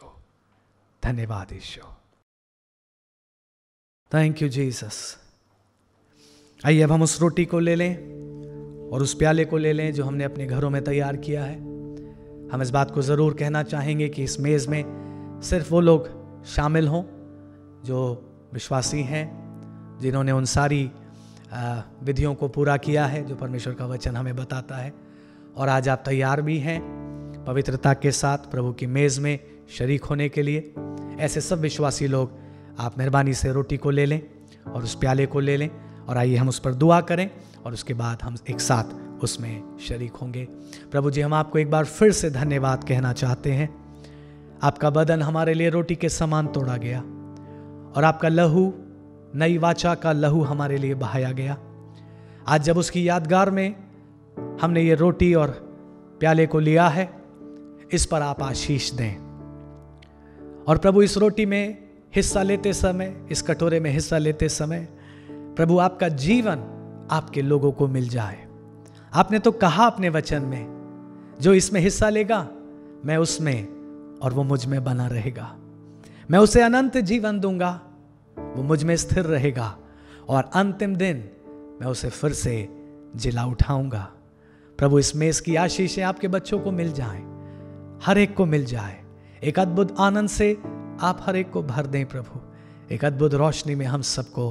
S2: धन्यवाद यीशु। Thank you Jesus. आइए अब हम उस रोटी को ले लें और उस प्याले को ले लें जो हमने अपने घरों में तैयार किया है। हम इस बात को ज़रूर कहना चाहेंगे कि इस मेज़ में सिर्फ वो लोग शामिल हों जो विश्वासी हैं, जिन्होंने उन सारी विधियों को पूरा किया है जो परमेश्वर का वचन हमें बताता है। और आज आप तैयार भी हैं पवित्रता के साथ प्रभु की मेज़ में शरीक होने के लिए। ऐसे सब विश्वासी लोग आप मेहरबानी से रोटी को ले लें और उस प्याले को ले लें और आइए हम उस पर दुआ करें और उसके बाद हम एक साथ उसमें शरीक होंगे। प्रभु जी, हम आपको एक बार फिर से धन्यवाद कहना चाहते हैं। आपका बदन हमारे लिए रोटी के समान तोड़ा गया और आपका लहू, नई वाचा का लहू हमारे लिए बहाया गया। आज जब उसकी यादगार में हमने ये रोटी और प्याले को लिया है, इस पर आप आशीष दें। और प्रभु इस रोटी में हिस्सा लेते समय, इस कटोरे में हिस्सा लेते समय, प्रभु आपका जीवन आपके लोगों को मिल जाए। आपने तो कहा अपने वचन में, जो इसमें हिस्सा लेगा मैं उसमें और वो मुझ में बना रहेगा। मैं उसे अनंत जीवन दूंगा, वो मुझ में स्थिर रहेगा और अंतिम दिन मैं उसे फिर से जिला उठाऊंगा। प्रभु इस मेज की आशीषें आपके बच्चों को मिल जाएं, हर एक को मिल जाए। एक अद्भुत आनंद से आप हर एक को भर दें प्रभु। एक अद्भुत रोशनी में हम सबको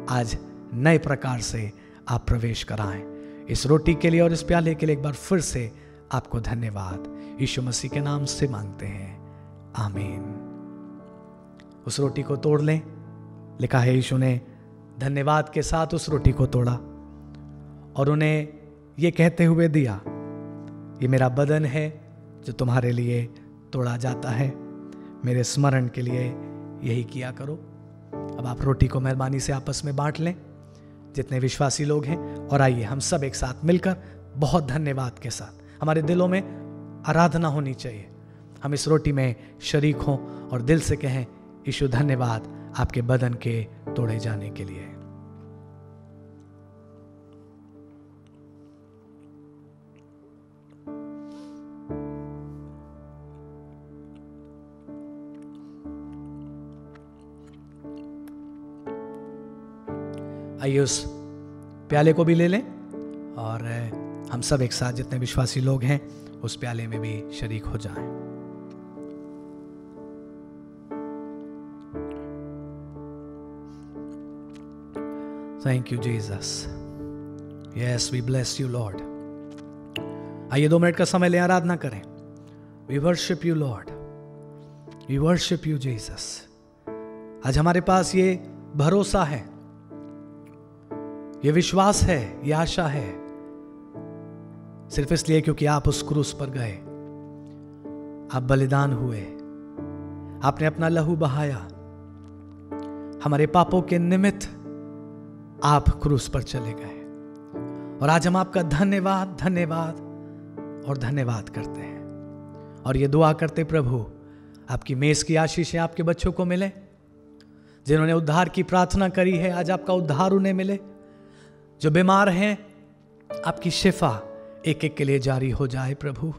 S2: आज नए प्रकार से आप प्रवेश कराएं। इस रोटी के लिए और इस प्याले के लिए एक बार फिर से आपको धन्यवाद यीशु मसीह के नाम से मांगते हैं, आमीन। उस रोटी को तोड़ लें। लिखा है यीशु ने धन्यवाद के साथ उस रोटी को तोड़ा और उन्हें ये कहते हुए दिया, ये मेरा बदन है जो तुम्हारे लिए तोड़ा जाता है, मेरे स्मरण के लिए यही किया करो। अब आप रोटी को मेहरबानी से आपस में बांट लें, जितने विश्वासी लोग हैं, और आइए हम सब एक साथ मिलकर बहुत धन्यवाद के साथ, हमारे दिलों में आराधना होनी चाहिए, हम इस रोटी में शरीक हों और दिल से कहें, यीशु धन्यवाद आपके बदन के तोड़े जाने के लिए। आइए उस प्याले को भी ले लें और हम सब एक साथ जितने विश्वासी लोग हैं उस प्याले में भी शरीक हो जाएं। Thank you Jesus, yes we bless you Lord. आइए 2 मिनट का समय ले आराधना करें। We worship you Lord, we worship you Jesus. आज हमारे पास ये भरोसा है, ये विश्वास है, ये आशा है, सिर्फ इसलिए क्योंकि आप उस क्रूस पर गए, आप बलिदान हुए, आपने अपना लहू बहाया, हमारे पापों के निमित्त आप क्रूस पर चले गए। और आज हम आपका धन्यवाद धन्यवाद और धन्यवाद करते हैं और ये दुआ करते प्रभु आपकी मेज की आशीषें आपके बच्चों को मिले। जिन्होंने उद्धार की प्रार्थना करी है, आज आपका उद्धार उन्हें मिले। जो बीमार हैं, आपकी शिफा एक एक के लिए जारी हो जाए प्रभु।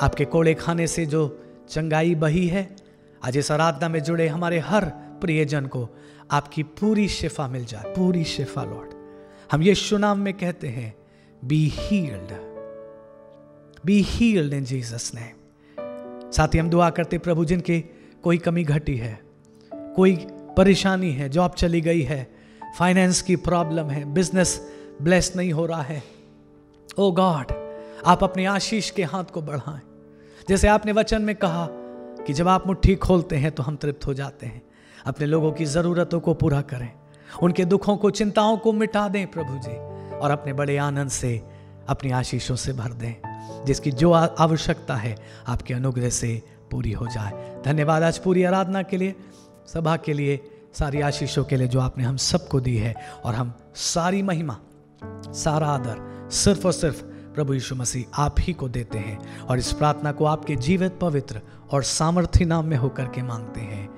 S2: आपके कोड़े खाने से जो चंगाई बही है, आज इस आराधना में जुड़े हमारे हर प्रियजन को आपकी पूरी शिफा मिल जाए, पूरी शिफा लॉर्ड। हम यीशु नाम में कहते हैं, be healed in Jesus name. साथ ही हम दुआ करते प्रभु, जिनके कोई कमी घटी है, कोई परेशानी है, जॉब चली गई है, फाइनेंस की प्रॉब्लम है, बिजनेस ब्लेस नहीं हो रहा है, ओ गॉड आप अपनी आशीष के हाथ को बढ़ाएं। जैसे आपने वचन में कहा कि जब आप मुट्ठी खोलते हैं तो हम तृप्त हो जाते हैं। अपने लोगों की ज़रूरतों को पूरा करें, उनके दुखों को, चिंताओं को मिटा दें प्रभु जी, और अपने बड़े आनंद से अपनी आशीषों से भर दें। जिसकी जो आवश्यकता है आपके अनुग्रह से पूरी हो जाए। धन्यवाद आज पूरी आराधना के लिए, सभा के लिए, सारी आशीषों के लिए जो आपने हम सबको दी है। और हम सारी महिमा, सारा आदर सिर्फ और सिर्फ प्रभु यीशु मसीह आप ही को देते हैं। और इस प्रार्थना को आपके जीवित, पवित्र और सामर्थी नाम में होकर के मांगते हैं,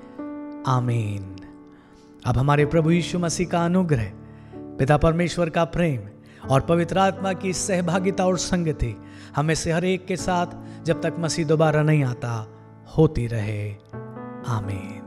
S2: आमीन। अब हमारे प्रभु यीशु मसीह का अनुग्रह, पिता परमेश्वर का प्रेम और पवित्र आत्मा की सहभागिता और संगति हमें से हर एक के साथ जब तक मसीह दोबारा नहीं आता होती रहे, आमीन।